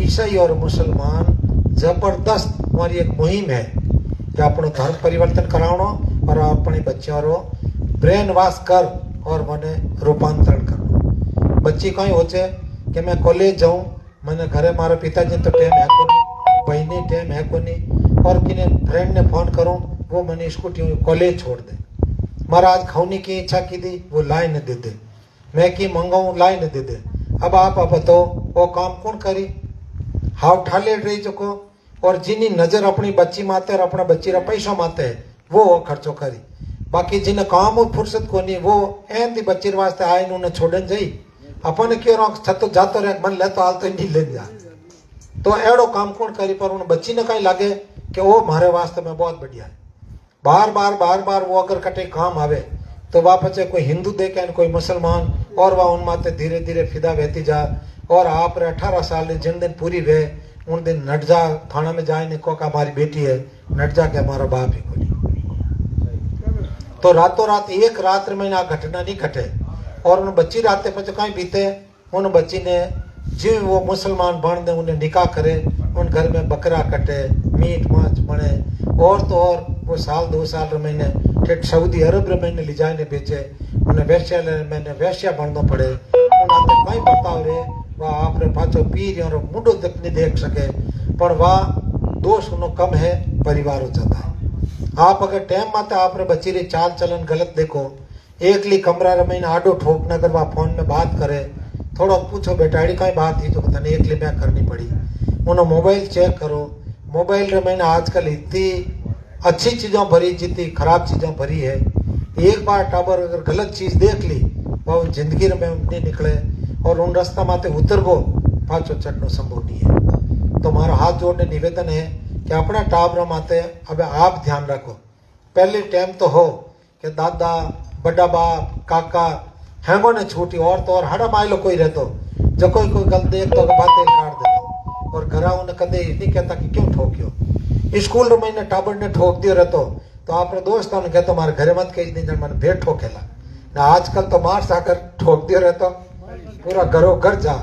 ईसाई और मुसलमान जबरदस्त हमारी एक मुहिम है कि अपनो धर्म परिवर्तन करावनो और अपने बच्चों रो ब्रेन वॉश कर और मने रूपांतरण करनो बच्ची कहीं होचे कि मैं कॉलेज जाऊं मैंने घरे मारे पिताजी तो टाइम है को नहीं बहनी टाइम है को नहीं और किने फ्रेंड ने फोन करूं वो मैंने स्कूटी कॉलेज छोड़ दे मारा आज खाने की इच्छा की थी वो लाई न दे दे मैं की मंगाऊं लाई न दे दे अब आप बताओ वो काम कौन करी हाव ठाले रही चुको और जिनी नजर अपनी बच्ची माते और अपना बच्ची रा पैसा माते है वो खर्चो करी बाकी जिन्हें काम और फुर्सत को नहीं वो एन थी बच्ची वास्ते आए उन्हें छोड़न जाई अपन क्यों रो छतो जातो रहे मन ले तो हाल तो नहीं ले जा तो एड़ो काम कौन करी पर उन बच्ची ने कहीं लगे कि वो हमारे वास्ते में बहुत बढ़िया है बार बार वो अगर कटे काम आवे तो वापस कोई हिंदू देखे कोई मुसलमान और वह उन माते धीरे धीरे फिदा बहती जा और आप 18 साल जिन दिन पूरी वे उन दिन नट जा थाना में जाए ने को का हमारी बेटी है नट जा के हमारा बाप ही कोई तो रातों रात एक रात में ना घटना नहीं घटे और उन बच्ची रात पे कहीं बीते उन बच्ची ने जिव वो मुसलमान बन दे उन्हें निकाह करे उन घर में बकरा कटे मीट माछ बने और तो और वो साल 2 साल महीने ठेठ सऊदी अरब महीने ले जाए ने बेचे उन्हें वैश्या मैंने वैश्या बनना पड़े उन्हें कहीं बताओ रे वह आप रे पाछो पीर और मुंडो तक नहीं देख सके पर वह दोष उन्हों कम है परिवार हो जाता है आप अगर टाइम माते आप रे बच्ची रे चाल चलन गलत देखो एकली कमरा रे महीना आडो ठोक न अगर वह फोन में बात करे थोड़ा पूछो बेटा अड़ी कहीं बात थी तो पता नहीं एकली मैं करनी पड़ी उन्होंने मोबाइल चेक करो मोबाइल रे महीना आजकल इतनी अच्छी चीज़ों भरी जितनी खराब चीज़ों भरी है एक बार टाबर अगर गलत चीज़ देख ली वह जिंदगी में नहीं निकले और उन रास्ता माते उतर गो पाछो चढ़ना संभव नहीं है तो हमारा हाथ जोड़ने निवेदन है कि अपना टाबर माते अब आप ध्यान रखो पहले टाइम तो हो कि दादा बड़ा बाप काका हैंगो ने छूटी और तो और हड़ा माइलो कोई रहतो जो कोई गलत देख तो बातें काट देता और घर उन्हें कदे नहीं कहता कि क्यों ठोक्यो स्कूल में मैंने टाबर ने ठोक दियो रहतो तो आपने दोस्त ने कहते हमारे घरे मत कही नहीं मन भेड़ ठोकेला ना आजकल तो मार साकर ठोक दियो रहतो पूरा घरों घर जा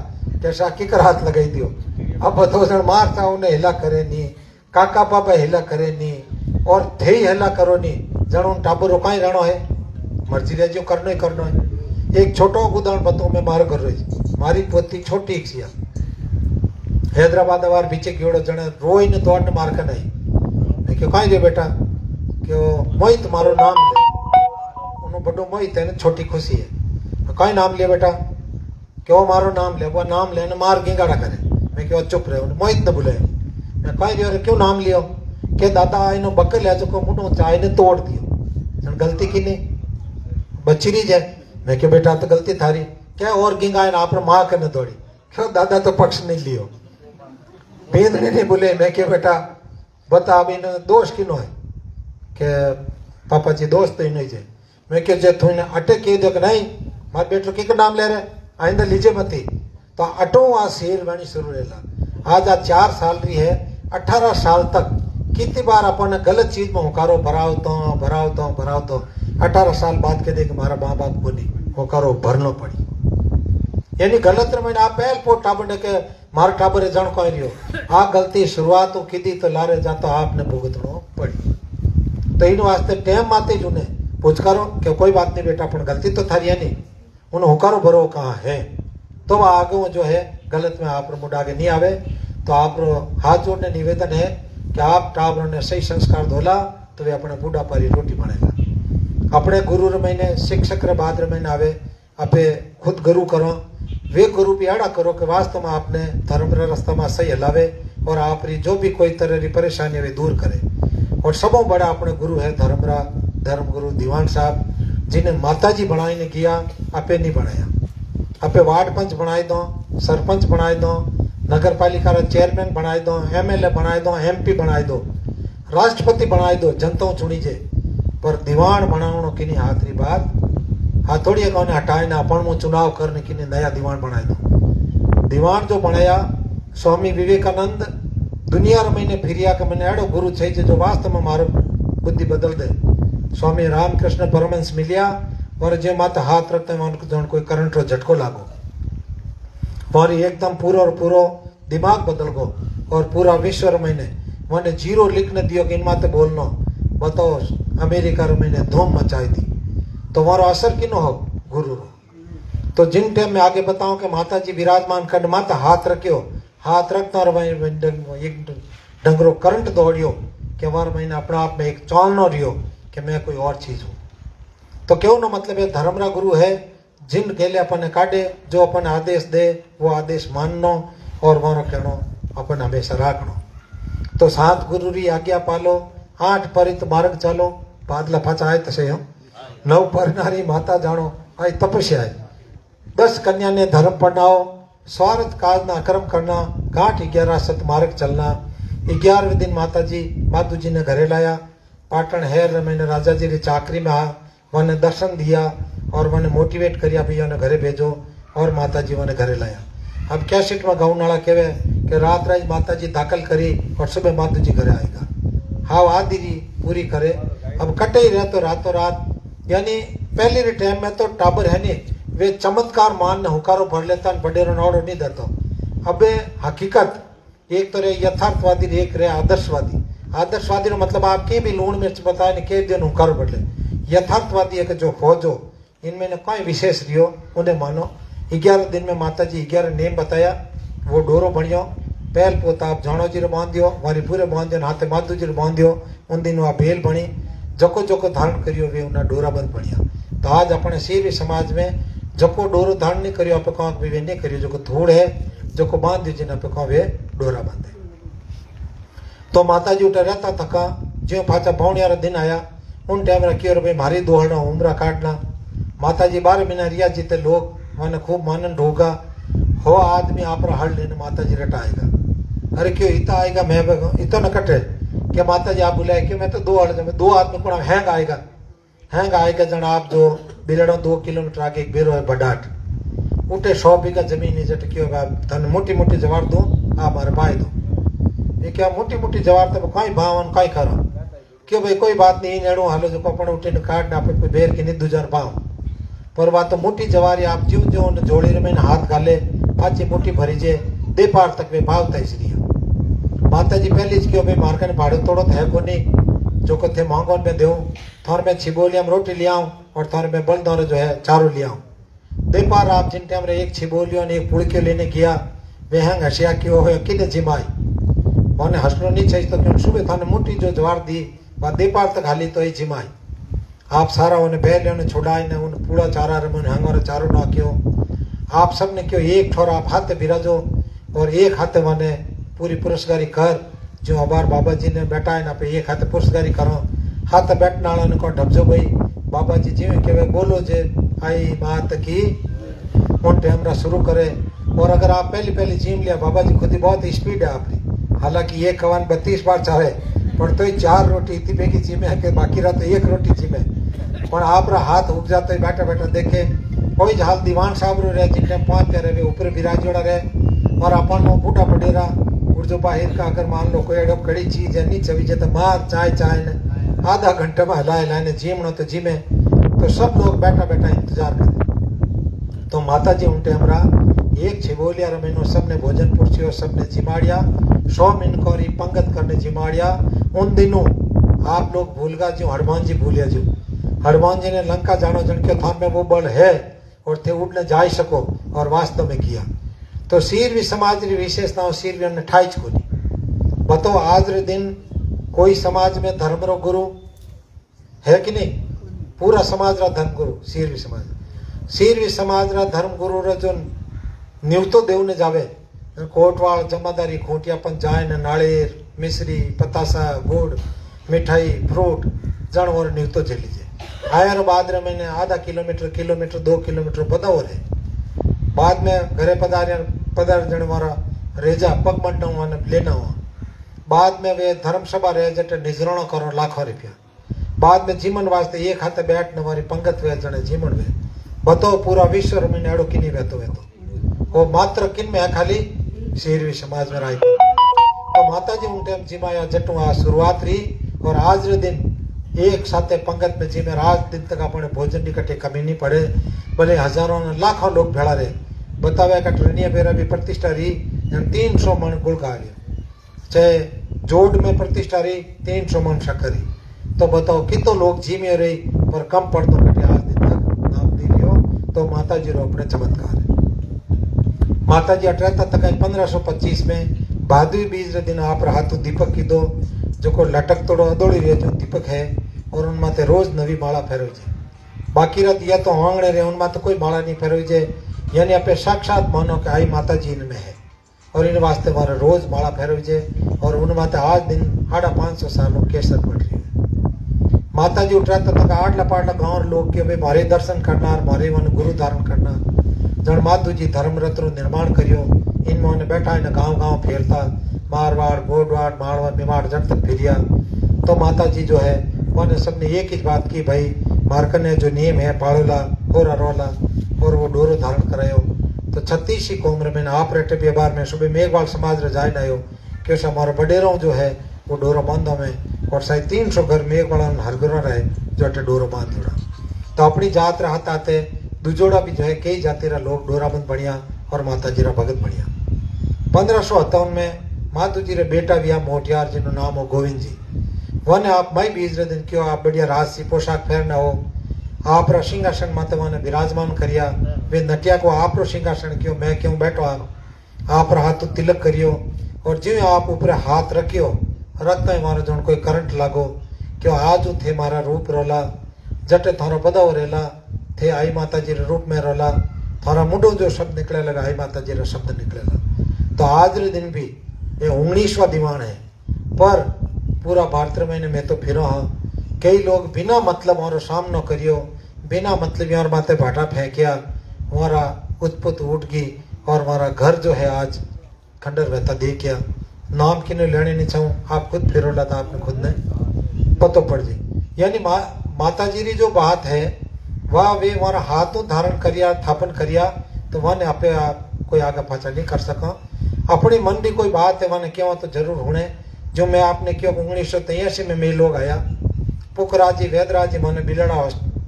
कैसा किकर हाथ लगाई दियो अब बताओ जन मार सा उन्हें हिला करे नहीं काका पापा हिला करे नहीं और थे ही हिला करो नहीं जन उन टाबर रोका ही रहना है मर्जी रह जो करना ही करना है एक छोटो उदाहरण बताऊं मैं मारो कर रही मारी पोती छोटी एक सिया हैदराबाद वार बीचे कीड़ो जने रोई ने तोड़ ने मार कर नहीं मैं क्यों कहीं गए बेटा क्यों मोहित मारो नाम ले उन्होंने बड़ो मोहित है ना छोटी खुशी है कहीं नाम लिया बेटा क्यों मारो नाम ले वो नाम लेने मार गिंगाड़ा करे मैं क्यों चुप रहे उन्हें मोहित ने बुलाया मैं कहीं गया क्यों नाम लियो के दादा इन्हों बकल है जो मुंडो चाय ने तोड़ दियो गलती की नहीं बच्ची रही जाए मैं क्यों बेटा तो गलती थारी क्या और गिंगाए आप माँ करने दौड़ी क्यों दादा तो पक्ष नहीं लियो बेंदने नहीं बोले मैं क्यों बेटा बता अब इन दोष किनो है के पापा जी दोस्त तो इन्हें जे मैं क्यों जे तूने अटे कह दो कि नहीं मार बेटो के नाम ले रहे आइंदा लीजिए मती तो अटो आ शेर वाणी शुरू रहेला आज 4 साल रही है 18 साल तक कितनी बार अपन गलत चीज में हुकारो भरावतो 18 साल बाद के देख मारा माँ बाप को नहीं हुकारो भरनो पड़ी यानी गलत मैंने आप पहल पो टाबर ने के मार टाबर जण कोई रियो आ गलती शुरुआत की दी तो लारे जातो आपने भुगतनो पड़ी तो इन वास्ते टेम माते जुने पुचकारो कि कोई बात नहीं बेटा अपन गलती तो थारी है नहीं उन हुकारो भरो कहाँ है तो वह आगे जो है गलत में आप मुंड आगे नहीं आवे तो आप हाथ जोड़ने निवेदन है कि आप टाबरों ने सही संस्कार धोला तो वे अपने बूढ़ा पारी रोटी बनेगा अपने गुरु महीने शिक्षक रे बाद महीने आवे आपे खुद गुरु करो वे गुरु भी आड़ा करो कि वास्तव में आपने धर्म रे रास्ता में सही हलावे और आप री जो भी कोई तरह की परेशानी है वे दूर करे और सबों बड़ा अपने गुरु है धर्म गुरु दीवान साहब जिन्हें माताजी बनाई ने किया आपे नहीं बनाया आपे वार्ड पंच बनाए दो सरपंच बनाए दो नगर पालिका रा चेयरमैन बनाए दो MLA बनाए दो MP बनाए दो राष्ट्रपति बनाए दो जनता चुनीजे पर दीवान बनावनो किनी हाथ री बात हाथोड़ी कौन हटाए ना अपन मु चुनाव करने की नया दीवान बनाए दो दीवान जो बनाया स्वामी विवेकानंद दुनिया रे महीने फिरिया के मैंने एड़ो गुरु छे जो वास्तव में मारो बुद्धि बदल दे स्वामी रामकृष्ण परमहंस मिलिया और जे माता हाथ रखते हैं उनको जन कोई करंट रो झटको लागो और एकदम पूरो दिमाग बदल गो और पूरा विश्व महीने मैंने 0 लिखने दियो कि इन माते बोलनो बताओ अमेरिका रो महीने धूम मचाई दी तो मारो असर किनो हो गुरु रो तो जिन टाइम में आगे बताऊं कि माता जी विराजमान कर माता हाथ रखियो हाथ रखता और एक डंगरो करंट दौड़ियो कि हमारे महीने अपने आप में एक चालनो रियो कि मैं कोई और चीज हूँ तो क्यों ना मतलब ये धर्मरा गुरु है जिन गेले अपन काटे जो अपन आदेश दे वो आदेश माननो और मारो कहनो अपन हमेशा राखनो तो 7 गुरु री आज्ञा पालो 8 परित मार्ग चालो बादला पाचा आए तसे हम 9 परनारी माता जानो आई तपस्या है 10 कन्या ने धर्म पढ़ाओ स्वार्थ काज ना अक्रम करना गांठ 11 सत मार्ग चलना 11वें दिन माता जी माधु जी ने घरे लाया पाटण हेर मैंने राजा जी री चाकरी में आ मैंने दर्शन दिया और मैंने मोटिवेट करिया भैया ने घरे भेजो और माता जी मैंने घरे लाया अब कैसेट में गाँव नाला कहवे कि रात रात माता जी दाखिल करी और सुबह माधु जी घरे आएगा हाँ आदि री पूरी करे अब कटे ही रहे तो रातों रात यानी पहले रे टाइम में तो टाबर है नहीं वे चमत्कार मान ने हुकारो भर लेता बडेरो नौड़ो नहीं देता अबे हकीकत एक तो रे यथार्थवादी एक रे आदर्शवादी नो मतलब आप के भी लूण मिर्च बताए ने के दिन हुकारो भर ले यथार्थवादी है कि जो खोजो इनमें ने कोई विशेष रियो उन्हें मानो 11 दिन में माता जी 11 नेम बताया वो डोरो बनियो पहल पोता आप जानो जी रे बांधियो वारी पूरे बांधियो हाथे माधु जी रे बांधियो उन दिन वहाँ बेल बनी जको धारण करियो वे उन्हें डोरा बंद बढ़िया तो आज अपने सीवी समाज में जको डोरो धारण नहीं करियो आप कहाँ वे नहीं करियो जो धूड़ है जो बांधियो जिन्हें पे कहाँ वे डोरा बांधे तो माता जी उठा रहता थका जो पाचा पौनिया दिन आया उन टाइम रखियो भाई मारी दोहना उमरा काटना माता जी 12 महीना रिया जीते लोग मैंने खूब मानन ढोगा हो आदमी आप हल लेने माता जी रटाएगा अरे क्यों इतना आएगा मैं इतना न कटे क्या माता जी आप बुलाए क्यों मैं तो 2 आदमी को हैंग आएगा जन आप जो बिलड़ो 2 किलोमीटर आगे एक बेरो है बडाट उठे 100 बीघा जमीन नीचे क्यों धन मोटी जवार दो आप हमारे पाए दो ये क्या मोटी जवार तो कहीं भावन कहीं करो क्यों भाई कोई बात नहीं नेड़ो हालो जो अपन उठे काट आप बेर के नहीं दूजर पाओ पर बात तो मोटी जवारी आप जीव जो जोड़ी में हाथ गाले पाची मोटी भरी जे दे पार तक वे भाव तय इसलिए माता जी पहले क्यों भाई मार्केट भाड़ो तोड़ो है को नहीं जो को थे मांगो में दो थोर में छिबोलिया में रोटी ले आऊं और थोर में बल दौरे जो है चारों ले आऊं दे पार आप जिन टाइम रे एक छिबोलियो ने एक पुड़कियो लेने गया वे हंग हसिया क्यों हो किने जिमाई मैंने हंसनो नहीं चाहिए तो क्यों सुबह थाने मोटी जो जवार दी बात दे पार तक हाली तो ही जिमाई आप सारा उन्हें बैल उन्हें छुड़ाए ने उन्हें पूरा चारा रमन हंगर चारों ना क्यों आप सब ने क्यों एक ठोर आप हाथ बिराजो और एक हाथ माने पूरी पुरस्कारी कर जो हमार बाबा जी ने बैठा है ना पे एक हाथ पुरस्कारी करो हाथ बैठने वाला को ढपजो भाई बाबा जी जी के बोलो जे आई बात की उन टाइम शुरू करे और अगर आप पहली जीम लिया बाबा जी खुद ही बहुत स्पीड है आपकी हालांकि ये कवान 32 बार चाहे पर तो 4 रोटी इतनी बेगी जिमे है कि बाकी रहा तो 1 रोटी जिमे पर आप हाथ उग जाते बैठा बैठा देखे कोई हाल दीवान साहब रो रहे जिन टाइम 5 रहे ऊपर विराजोड़ा रहे और अपन बूढ़ा बडेरा और जो बाहर का अगर मान लो कोई अड़ो कड़ी चीज है नीचे भी तो मार चाय चाय ने आधा घंटे में हिलाए हिलाए जीमणो तो जीमे तो सब लोग बैठा बैठा इंतजार करे। तो माता जी उनटे हमरा एक छिबोलिया रमेनो सबने भोजन पुरसियो सबने जिमाड़िया 100 मिनकोरी पंगत करने जिमाड़िया। उन दिनों आप लोग भूल गा जो हनुमान जी भूलिया जो हनुमान जी ने लंका जानो जन के थान में वो बल है और थे उड़ने जा सको और वास्तव में किया। तो सीरवी समाज की विशेषताओं सीरवी ने ठाईच को बताओ आज रे दिन कोई समाज में धर्म रो गुरु है कि नहीं? पूरा समाज रा धर्म गुरु सीरवी समाज रा धर्म गुरु रा जो न्यूतो देव ने जावे कोटवाल जमादारी खोटियापन जाए न नाळेर मिश्री पतासा गुड़ मिठाई फ्रूट जन और न्यूतो झेली जे आयर बाद रे मैंने आधा किलोमीटर 2 किलोमीटर बदाओ रहे बाद में घरे पदार जन वारा रेजा पग मंडा लेना हुआ बाद में वे धर्म सभा रहे जटे निजरणो करो लाखों रुपया बाद में जीवन वास्ते एक हाथे बैठने वाली पंगत वे जने जीवन वे बताओ पूरा विश्व में नेड़ो किनी वेतो वो मात्र किन में है खाली शेरवी समाज में राय तो माता जी उन टाइम जिमाया जटू आ शुरुआत रही और आज रे दिन एक साथे पंगत में जिमे रात दिन तक अपने भोजन की कटे कमी नहीं पड़े भले हजारों लाखों लोग भेड़ा रहे बतावे का ट्रेनिया बेरा भी प्रतिष्ठा रही 300 मन गुड़ का चाहे जोड़ में प्रतिष्ठा रही 300 मन शक्करी तो बताओ कितो लोग जीमे रही पर कम पड़तो कटे आज दिन तक नाम दी लियो तो माता जी रो अपने चमत्कार है। माता जी 78 तक 1525 में भादवी बीज रे दिन आप हाथों दीपक की दो जो को लटक तोड़ो अदोड़ी रहे जो दीपक है और उन माते रोज नवी माला फेरवी जे बाकी रत या तो आंगणे रहे उन माते कोई माला नहीं फेरवी जे यानी आपे साक्षात मानो कि आई माता जी इनमें है और इन वास्ते मारे रोज माला फेरवी जे और उन माते आज दिन 550 सालों केसर पड़ रही है। माता जी उठा तक आडला पाडला गांव लोग के भाई मारे दर्शन करना मारे मन गुरु धारण करना जन माधु जी धर्म रथ निर्माण करियो इन मोने बैठा इन गांव गांव फेरता मारवाड़ गोडवाड़ मारवाड़ मेवाड़ जट तक फिरिया तो माता जी जो है उन्होंने सबने एक ही बात की भाई मार्कन ने जो नियम है पाड़ोला होरा रोला और वो डोरो धारण करायो तो 36 की उम्र में आप रेटे व्यवहार में सुबह मेघवाल समाज रे जाए आयो कि हमारा बडेरों जो है वो डोरो बांधो में और शायद 300 घर मेघवाला हरगुरा रहे जो अटे डोरो बांध जोड़ा तो अपनी जात रहा आते दुजोड़ा भी जो है कई जाति रा लोग डोराबंद बढ़िया और माता जी रा भगत बढ़िया। 1557 में माधु जी रे बेटा भी आप मोटियार जिन्हों नाम हो गोविंद जी वन आप मई बीज रे दिन क्यों आप बढ़िया राजसी पोशाक पहनना हो आप रा सिंहासन माता वन विराजमान करिया वे नटिया को आप रो सिंहासन क्यों मैं क्यों बैठो आप रा हाथ तिलक करियो और जिवे आप ऊपर हाथ रखियो रत मारो जो कोई करंट लागो क्यों आज थे मारा रूप रोला जटे थारो बदाओ रेला थे आई माता जी रे रूप में रोला थारा मुंडो जो शब्द निकले लगा आई माता जी रा शब्द निकलेगा तो आज रे दिन भी ये 19वां दीवान है पर पूरा भारत में मैं तो फिरो हाँ कई लोग बिना मतलब और सामना करियो बिना मतलब और माते भाटा फेंकिया हमारा उत्पुत उठ गई और हमारा घर जो है आज खंडर बहता देखिया नाम किने लेने नहीं चाहूँ आप खुद फिरोला था आपने खुद ने पतो पड़ जी यानी माता जी की जो बात है वह वे हमारा हाथों धारण करिया थापन करिया तो वह आपे कोई आगे पाछा नहीं कर सका अपनी मन की कोई बात है मैंने क्यों तो जरूर होने जो मैं आपने क्यों 1983 में मैं लोग आया पुखराज जी वैदराज जी मैंने बिलड़ा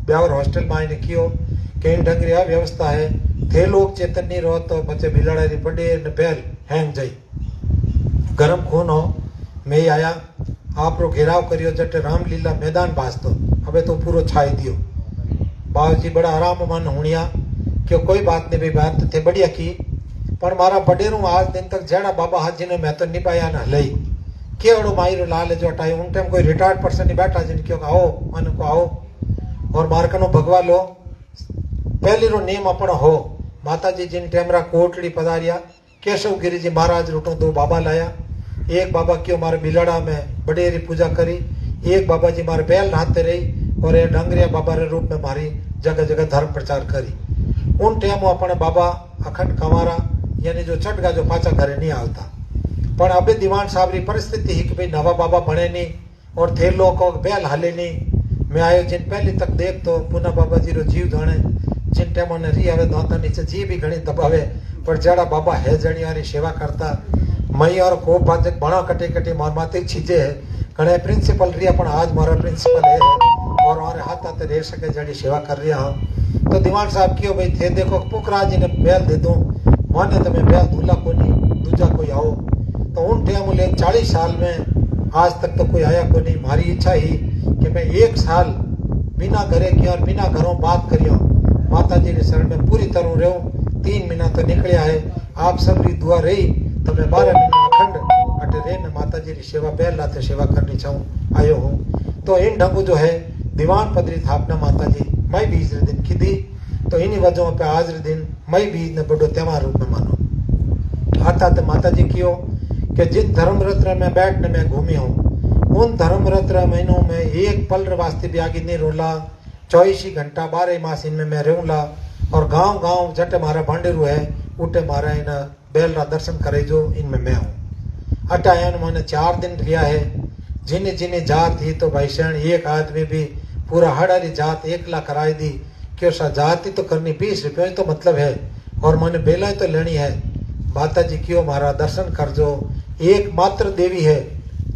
ब्यावर हॉस्टल में आने कियो कहीं ढंग रहा व्यवस्था है थे लोग चेतन नहीं रहो तो बच्चे बिलड़ा री बड़े न बैल हैंग जाई गरम खून हो मैं आया आप रो घेराव करियो जटे रामलीला मैदान बाजतो अबे तो पूरा छाई दियो बाबू जी बड़ा आराम मन हुनिया क्यों कोई बात नहीं भाई बात तो थे बढ़िया की पर मारा बडेरू आज दिन तक जड़ा बाबा हाथ जी ने मैं तो निभाया ना लई केवड़ो मायरो लाल जो हटाई उन टाइम कोई रिटायर्ड पर्सन नहीं बैठा जिन क्यों आओ मन को आओ और मारकनो भगवा लो पहली रो नेम अपना हो माता जी जिन टाइम रा कोटड़ी पधारिया केशव गिरी जी महाराज रूटो 2 बाबा लाया एक बाबा क्यों मारे बिलड़ा में बडेरी पूजा करी एक बाबा जी मारे बैल नहाते रही और ये डंगरिया बाबा रे रूप में मारी जगह जगह धर्म प्रचार करी उन टाइम अपने बाबा अखंड कंवारा यानी जो चटगा जो पाचा घरे नहीं आता पर अबे दीवान साहब री परिस्थिति ही कि भाई नवा बाबा बने नहीं और थे लोग बैल हाले नहीं मैं आयो जिन पहली तक देख तो पुनः बाबा जी रो जीव जाने जिन टाइम ने री आवे दांता नीचे जी भी घणी दबावे पर जड़ा बाबा है जणी वाली सेवा करता मई और को बाजक बड़ा कटे कटे मार माते चीजें है घणे प्रिंसिपल रिया पण आज मारा प्रिंसिपल है और हमारे हाथ हाथ रह सके जड़ी सेवा कर रहा हूँ। तो दीवान साहब क्यों भाई थे देखो पुकरा जी ने बैल दे दूं माने तो मैं बैल दूल्हा को नहीं दूजा कोई आओ। तो उन टाइम ले 40 साल में आज तक तो कोई आया को नहीं। मारी इच्छा ही कि मैं 1 साल बिना घरे किया और बिना घरों बात करियो माता जी के शरण में पूरी तरह रहूं। 3 महीना तो निकलिया है आप सबरी दुआ रही तो मैं 12 महीना अखंड अटे रेन माता जी की सेवा पहल रात सेवा करनी चाहूँ आयो हूँ। तो इन ढंगू जो है दीवान पदरी थापना माता जी मई बीज रे दिन की दी। तो इन्हीं वजहों पे आज रे दिन मई बीज ने बड़ो त्योहार रूप में मानो। अर्थात माता जी क्यों कि जिन धर्मरत्र में बैठने में घूमी हूँ उन धर्मरत्र महीनों में एक पल वास्ते भी आगे नहीं रोला। 24 घंटा 12 मास इनमें मैं रहूँला और गांव गांव जटे मारा भांडेरू है उठे मारा इन बैल रा दर्शन करे जो इनमें मैं हूँ। अटायन मैंने 4 दिन लिया है। जिन्हें जिन्हें जात ही तो भाई शरण एक आदमी भी पूरा हड़ारी जात 1 लाख कराई दी क्यों सा जाति तो करनी 20 रुपये तो मतलब है और मैंने बेला तो लेनी है। माता जी क्यों मारा दर्शन कर जो एकमात्र देवी है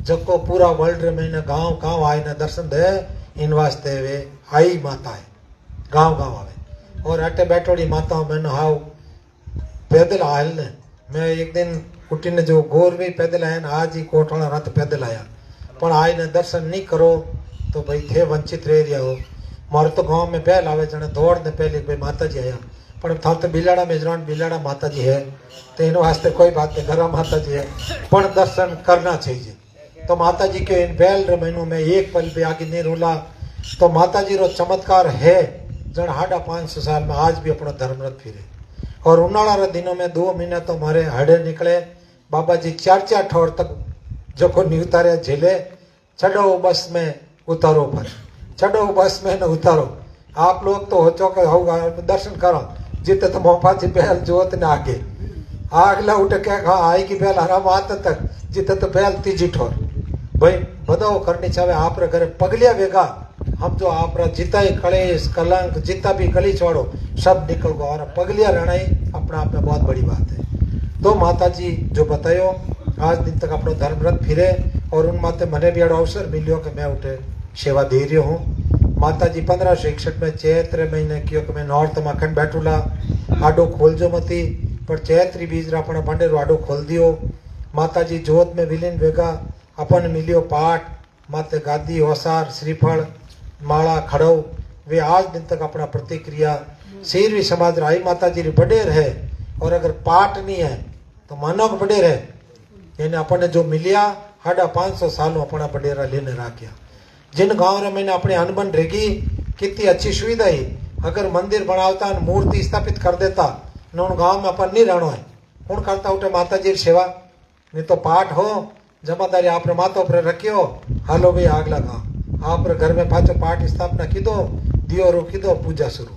जको पूरा वर्ल्ड में गांव गांव आए न दर्शन दे इन वास्ते वे आई माता है गांव गांव आवे। और अटे बैठोड़ी माता मैंने हाउ पैदल आयल ने मैं एक दिन उठी ने जो गोर भी पैदल आया न आज ही कोटवाला रात पैदल आया पर आए ने दर्शन नहीं करो तो भाई थे वंचित रह रहा हो। मारे तो गांव में पहल आवे जने दौड़ ने पहले भाई माता जी आया पर था तो बिलाड़ा मेजरान बिलाड़ा माता जी है तो इन वास्ते कोई बात नहीं घर माता जी है पर दर्शन करना चाहिए। तो माता जी के इन बैल रे महीनों में 1 पल भी आगे नहीं रोला। तो माता जी रो चमत्कार है जन 550 साल में आज भी अपना धर्मरत फिरे। और उन्हाड़ा रे दिनों में 2 महीना तो मारे हड़े निकले बाबा जी 4 ठोर तक जो को नहीं उतारे झेले चढ़ो बस में उतारो पर चढ़ो बस में न उतारो। आप लोग तो हो चौके होगा दर्शन करो जिते तो मोफा जी पहल जोत ने आगे आगला उठ के कहा आई की पहल हराम आत तक जिते तो पहल 3 ठोर भाई बदाओ करनी चाहे आप रे घरे पगलिया वेगा हम जो आप रा जिता ही कलेश कलंक जितना भी गली छोड़ो सब निकल गो और पगलिया रहना ही अपना आप में बहुत बड़ी बात है। तो माता जी जो बतायो आज दिन तक अपना धर्मरत फिरे और उन माते मने भी अड़ो अवसर मिलियो कि मैं उठे सेवा दे रही हूँ। माता जी 1561 में चैत्र महीने क्यों कि मैं नॉर्थ में अखंड बैठूला आडो खोल जो मती पर चैत्री बीज रा अपना बंडेरो आडो खोल दियो। माता जी जोत में विलीन वेगा अपन मिलियो पाठ माते गादी ओसार श्रीफल माला खड़ो वे आज दिन तक अपना प्रतिक्रिया शेरवी समाज राई माता जी री बडेर है। और अगर पाठ नहीं है तो मानो को बडेर है यानी अपन जो मिलिया 550 सालों अपना बडेरा लेने राख्या। जिन गांव रे मैंने अपने अनबन रहेगी कितनी अच्छी सुविधा ही अगर मंदिर बनावता मूर्ति स्थापित कर देता न उन गांव में अपन नहीं रहना है कौन करता उठे माता जी सेवा नहीं तो पाठ हो जमादारी आप माता पर रखियो हालो भाई आग लगा आप घर में पाचो पाठ स्थापना की दो दियो रोकी दो पूजा शुरू।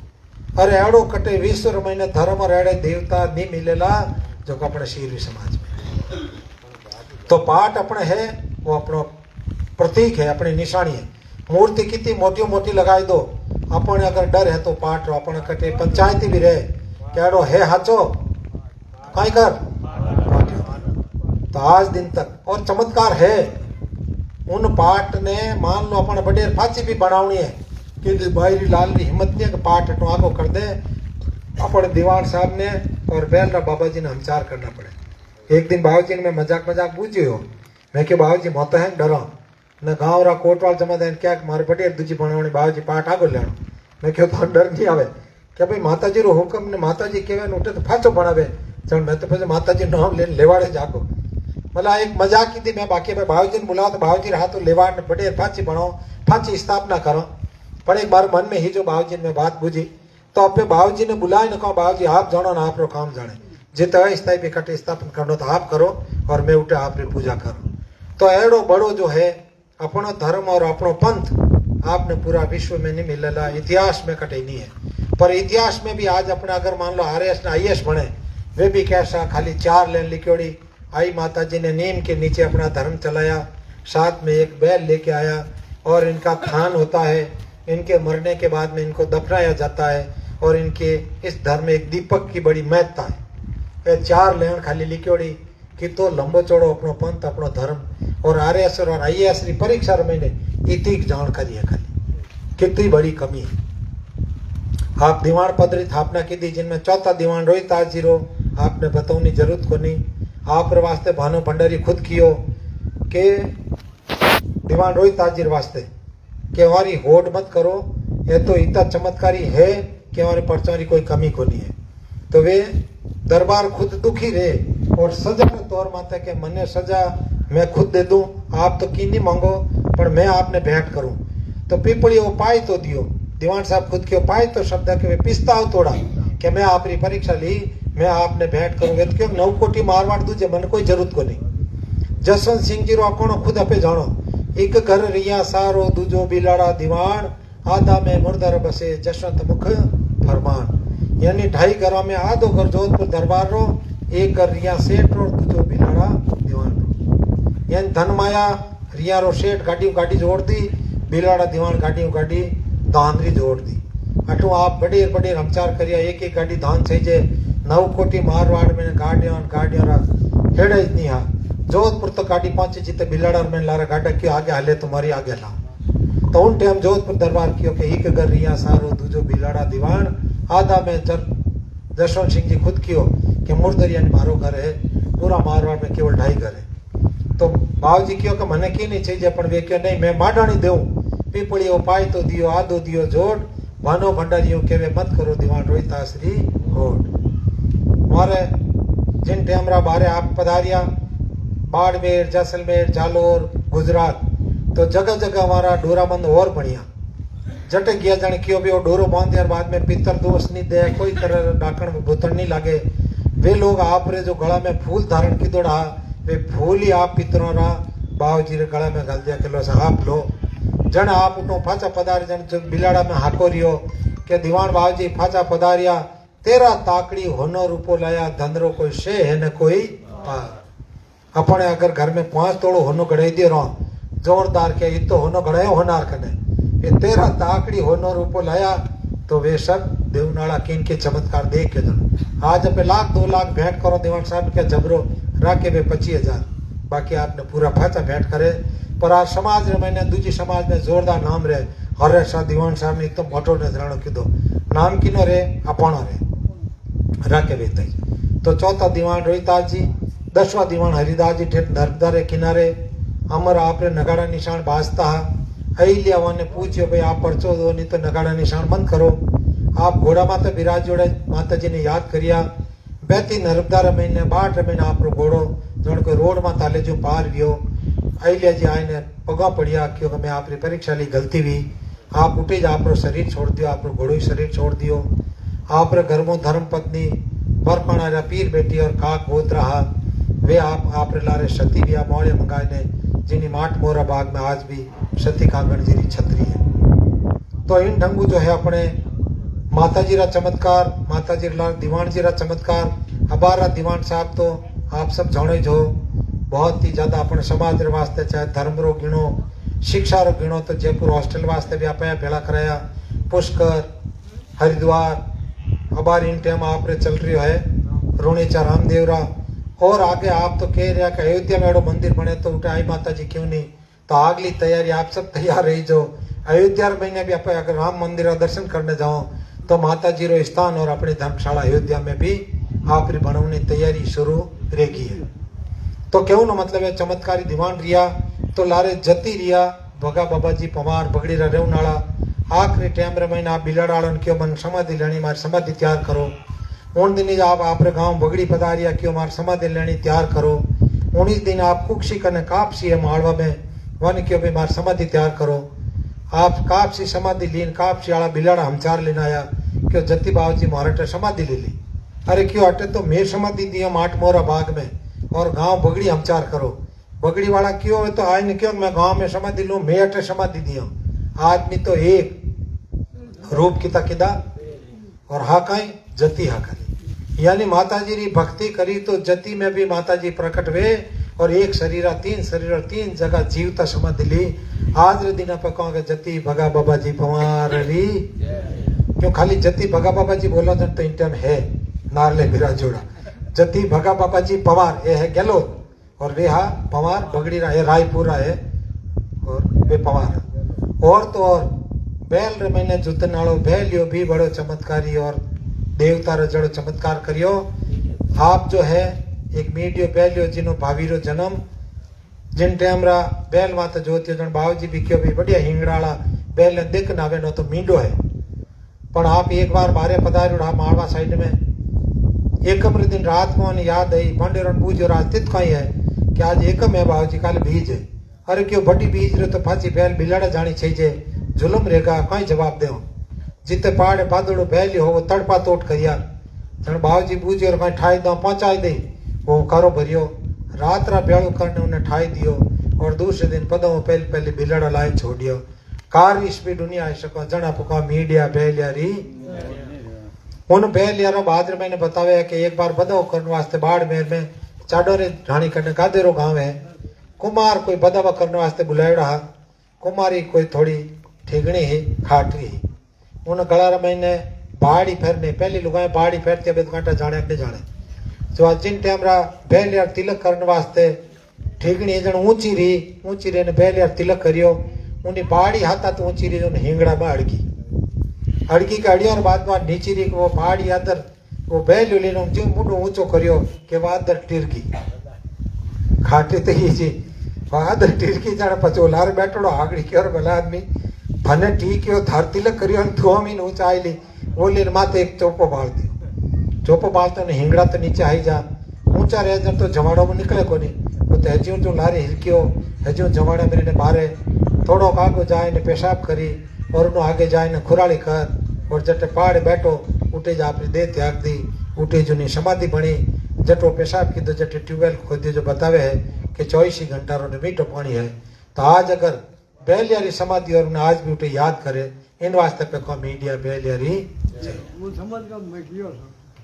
अरे एड़ो कटे 20 महीने धर्म और एड़े देवता नहीं मिलेला जो अपने शेरवी समाज में। तो पाठ अपने है वो अपना प्रतीक है अपनी निशानी है। मूर्ति कितनी मोटी मोटी लगाई दो अपन अगर डर है तो पाठ रो अपन कटे पंचायती भी रहे क्या है हाचो कहीं कर तो आज दिन तक और चमत्कार है उन पाठ ने मान लो अपन बडेर फांसी भी बनावनी है कि बाहरी लाल की हिम्मत नहीं है कि पाठ हटो आगो कर दे अपने दीवान साहब ने और बैल रा बाबा जी ने हमचार करना पड़े। एक दिन बाबू जी ने मैं मजाक बूझी हो मैं कि बाबू जी मोता है डरा न गाँव रा कोटवाल जमा दे क्या मारे बडेर दूजी बनावनी बाबू जी पाठ आगो लेना मैं क्यों तो डर नहीं आवे क्या भाई माता जी रो हुक्म ने माता जी कहवे उठे तो फाचो बनावे चल मैं तो फिर माता जी नाम ले लेवाड़े जाको मतलब एक मजाक की थी मैं बाकी मैं भाव जी ने बुलाओ तो भाव जी रहा तो लेवाड़ बड़े फांसी बनाओ फांसी स्थापना करो। पर एक बार मन में ही जो भाव जी ने बात बुझी तो अपने भाव जी ने बुलाए न कहो भाव जी आप जानो ना आप रो काम जाने जितना स्थाई पे कटे स्थापन करनो तो आप करो और मैं उठे आप पूजा करो। तो एड़ो बड़ो जो है अपनो धर्म और अपनो पंथ आपने पूरा विश्व में नहीं मिलेला इतिहास में कटे नहीं है। पर इतिहास में भी आज अपना अगर मान लो RS ने IS बने वे भी कैसा खाली 4 लाइन लिखोड़ी आई माता जी ने नीम के नीचे अपना धर्म चलाया साथ में एक बैल लेके आया और इनका खान होता है इनके मरने के बाद में इनको दफनाया जाता है और इनके इस धर्म में एक दीपक की बड़ी महत्ता है। 4 लाइन खाली लिखोड़ी कि तो लंबो चौड़ो अपनो पंथ अपनो धर्म और RS और IAS री परीक्षा रे मैंने इतिक जानकारी है खाली कितनी बड़ी कमी है। आप दीवान पद री स्थापना की थी जिनमें चौथा दीवान रोहितास जी रो आपने बताने जरूरत को नहीं। आप रे वास्ते भानु भंडारी खुद कियो के दीवान रोहितास जी रे वास्ते के हमारी होड़ मत करो, ये तो इतना चमत्कारी है कि हमारे पर्चों की कोई कमी को नहीं है। तो वे दरबार खुद दुखी रहे और सजा के तौर माते के मने सजा मैं खुद दे दूं, आप तो की नहीं मांगो पर मैं आपने भेंट करूं। तो पीपड़ी वो पाई तो दियो, दीवान साहब खुद के पाई तो शब्द के वे पिस्ता हो थोड़ा कि मैं आपकी परीक्षा ली, मैं आपने भेंट करूंगे तो क्यों 9 कोटी मारवाड़ दूजे मन कोई जरूरत को नहीं। जसवंत सिंह जी रो अकोणो खुद अपे जानो, एक घर रिया सारो दूजो बिलाड़ा दीवान, आधा में मुर्दर बसे जसवंत मुख फरमान। यानी 2.5 घरों में आधो घर जोधपुर दरबार रो, एक घर रिया सेठ रो दूजो बिलाड़ा दीवान रो। यानी धन माया रिया रो सेठ गाड़ी जोड़ दी, बिलाड़ा दीवान गाड़ी धांधरी जोड़ दी। अटू आप बड़े हमचार करिया एक गाड़ी धान सही जे 9 कोटी मारवाड़ में गाड़ियां हेड़े इतनी हा। जोधपुर तो गाड़ी पहुंचे जीते बिलाड़ा में लारा गाड़ा क्यों आगे हाले तुम्हारी आगे ला। तो उन टाइम जोधपुर दरबार कियो के एक घर रिया सारो दूजो बिलाड़ा दीवान, आधा में जसवंत सिंह जी खुद कियो कि मुर्दरिया मारो घर है, पूरा मारवाड़ में केवल 2.5 घर है। तो बाबू जी क्यों कि मने की नहीं चाहिए पण वे क्यों नहीं मैं माडाणी देऊं, पीपड़ी पाई तो दियो आधो दियो जोड़, भानो भंडारियों के वे मत करो दीवान रोहितास री होड़। मारे जिन टेमरा बारे आप पधारिया बाड़मेर जैसलमेर जालोर गुजरात, तो जगह जगह हमारा डोराबंद और बढ़िया जट गया जन क्यों भी वो डोरो बांध दिया बाद में पितर दोष नहीं दे, कोई तरह डाकण में भूतन नहीं लागे। वे लोग आप रे जो गला में फूल धारण की दौड़ा वे फूल ही आप पितरों रा बाबू जी रे गला में घाल दिया किलो से आप लो जन आप उठो फाचा पधार जन जो बिलाड़ा में हाको रियो के दीवान बाबू जी फाचा पधारिया, तेरा ताकड़ी होनो रूपो लाया धंधरो कोई शे है न कोई पार। अपने अगर घर में 5 तोड़ो होनो गड़ाई दे रहा जोरदार के ये तो होनो गड़ायो होनार कने ये तेरा ताकड़ी होनो रूपो लाया। तो वे सब देवनाड़ा किन के चमत्कार देख के जन आज पे 1,00,000 2 लाख भेंट करो दीवान साहब के जबरो राके वे 25,000 बाकी आपने पूरा फाचा भेंट करे। पर आज समाज रे मैंने दूजी समाज में जोरदार नाम रे हरे शाह दीवान साहब ने एकदम मोटो नजरानो कीधो नाम किनो रे अपनो रे राके वे तई। तो चौथा दीवान रोहितास जी, 10वां दीवान हरिदास जी ठेठ नर्मदा रे किनारे अमर आपरे नगाड़ा निशान बाजता अहिल्या ने पूछियो भाई आप परचो दो नहीं तो नगाड़ा निशान बंद करो। आप घोड़ा माता विराज जोड़े माता जी ने याद करिया बेती नर्मदा रे महीने 12 महीने आप घोड़ो जण को रोड में ताले जो पार गयो। अहिल्या जी आईने पगा पड़िया क्योंकि मैं आपरी परीक्षा ली गलती हुई, आप उठे जा आप शरीर छोड़ दियो, आप घोड़ो ही शरीर छोड़ दियो। आप घर में धर्म पत्नी बरपाणा पीर बेटी और काक होत रहा वे आप लारे सती भी मौड़े मंगाए ने जिनी माट मोरा बाग में आज भी सती कांगण जी छतरी है। तो इन ढंगू जो है अपने माता जी रा चमत्कार, माता जी ला दीवान जी रा चमत्कार, हबारा दीवान साहब तो आप सब जाने जो बहुत ही ज्यादा अपने समाज रे वास्ते चाहे धर्म रो गिणो शिक्षा रो गिणो तो जयपुर हॉस्टल वास्ते भी आप भेड़ा कराया, पुष्कर हरिद्वार हबार इन टाइम आप रे चल रही है रोणीचा रामदेवरा और आगे आप तो कह रहे कि अयोध्या में एडो मंदिर बने तो उठे आई माता जी क्यों नहीं। तो अगली तैयारी आप सब तैयार रही जो अयोध्या महीने भी आप अगर राम मंदिर का दर्शन करने जाओ तो माता जी रो स्थान और अपनी धर्मशाला अयोध्या में भी आप बनवनी तैयारी शुरू रहेगी है। तो क्यों ना मतलब है चमत्कारी दीवान रिया तो लारे जती रिया भगा बाबा जी पवार बगड़ी रा रेवनाड़ा आखिरी टाइम रे महीना आप बिलाड़ाड़न क्यों मन समाधि लेनी मारी समाधि तैयार करो। उन दिन आप आपरे गांव बगड़ी पधारिया क्यों मार समाधि लेनी तैयार करो। 19 दिन आप कुक्षी कने कापसी है मालवा में वन क्यों भी मार समाधि तैयार करो। आप कापसी समाधि लीन कापसी वाला बिलाड़ा हमचार लेना आया क्यों जती बाबू जी मारटे समाधि ले ली। अरे क्यों अटे तो मैं समाधि दिया माट मोरा बाग में और गांव बगड़ी हमचार करो। बगड़ी वाला क्यों है तो आज ने क्यों मैं गांव में समाधि लूं मैं अटे समाधि दिया। आदमी तो एक रूप किता किदा और हा कहीं जती हा करी यानी माता जी री भक्ति करी तो जती में भी माता जी प्रकट वे और एक शरीर 3 जगह जीवता समाधि ली। आज रे दिन पे कहोगे जती भगा बाबा जी पवार री क्यों खाली जती भगा बाबा जी बोला जन तो इन टाइम है नारले बिरा जोड़ा जती भगा बाबा जी पवार ये है गहलोत, और रेहा पवार बगड़ी रहा है रायपुरा है, और वे पवार। और तो और बैल रे मैंने जुतन वालो बैलियो भी बड़ो चमत्कारी और देवता रो जड़ो चमत्कार करियो। आप जो है एक मीडियो बैलियो जिनो भावी रो जन्म जिन टाइम रा बैल मात जोतियो जन बाबूजी भी क्यों भी बढ़िया हिंगड़ाला बैल ने दिख ना नो तो मींडो है। पण आप एक बार बारे पधार्यो मारवा साइड में एकम रे दिन रात को याद आई भंडेरण पूजो रात तित कई है कि आज एकम है बाबूजी काल बीज है। अरे क्यों बड़ी बीज रे तो फाची बैल बिलाड़ा जानी छे जुलम रेगा कई जवाब दे जिते पहाड़ बादड़ो बैल हो वो तड़पा तोड़ करिया जन बाबूजी पूजो और कई ठाई दो पहुंचाई दे वो करो भरियो रात रा बेड़ो करने उन्हें ठाई दियो और दूसरे दिन पदों पहले पहले बिलाड़ा लाए छोड़ियो। कार इस भी दुनिया है सको जना पुका मीडिया बैलियारी उन बैलियारो बहादुर मैंने बतावे कि एक बार बदो करने वास्ते बाड़मेर में चाडोरे रानी करने गादेरो गांव है कुमार कोई बदावा करने वास्ते बुलाए रहा। कुमारी कोई थोड़ी ठिगणी ही खाटरी ही उन गलारा मैंने बाड़ी फेरने पहली लुगाए बाड़ी फेरती अब घंटा जाने अपने जाने जो आज जिन टाइम रा बैल यार तिलक करने वास्ते ठिगणी जन ऊंची रही ने बैल यार तिलक करियो उन्हें बाड़ी हाथा तो ऊंची रही उन्हें हिंगड़ा में अड़की का अड़िया और बाद में नीची रही वो पहाड़ी आदर वो बैल लेने जो मुंडो ऊंचो करियो के वादर टिरकी खाटे तो ही जी वादर टिरकी जाने पचो लार बैठो आगड़ी की और भला आदमी भने ठीक है थार तिलक करियो थो मीन ऊंचा आई ली वो लेने माथे एक चौपो बाल दियो चौपो बाल तो हिंगड़ा तो नीचे आई जा ऊंचा रह जा तो जमाड़ो में निकले को नहीं वो तो हजू जो लारे हिलकियो हजू जमाड़ा मेरे ने मारे थोड़ो आगो जाए ने पेशाब करी और उन्होंने आगे जाए ने खुराड़ी कर और जटे पहाड़ बैठो उठे जा अपनी देह त्याग दी उठे जो नहीं समाधि बनी जटो पेशाब की तो जटे ट्यूबवेल खोदी जो बतावे है कि 24 घंटा रो मीठो पानी है। तो आज अगर बैलियारी समाधि और उन्हें आज भी उठे याद करे इन वास्ते पे को मीडिया बैलियारी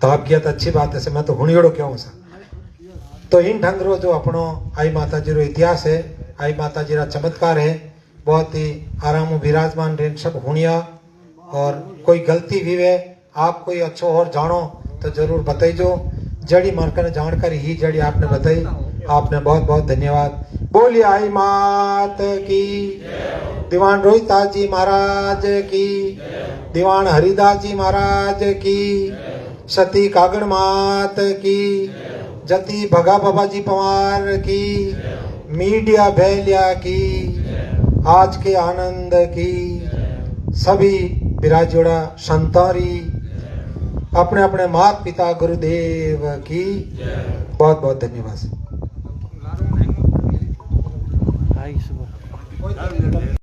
तो आप किया तो अच्छी बात है से मैं तो हुणियोड़ो क्यों सा तो इन ढंग रो जो अपनो आई माता जी रो इतिहास है आई माता जी रा चमत्कार है बहुत ही आराम विराजमान रेन सब हुणिया और कोई गलती भी वे आप कोई अच्छो और जानो तो जरूर बताइजो जड़ी मार्कर जानकारी ही जड़ी आपने बताई आपने बहुत बहुत धन्यवाद। बोलिए आई मात की दीवान रोहितास जी महाराज की दीवान हरिदास जी महाराज की सती कागड़ मात की जती भगा बाबा जी पवार की मीडिया बैलिया की आज के आनंद की सभी विराजोड़ा संतारी अपने अपने माता पिता गुरुदेव की बहुत बहुत धन्यवाद।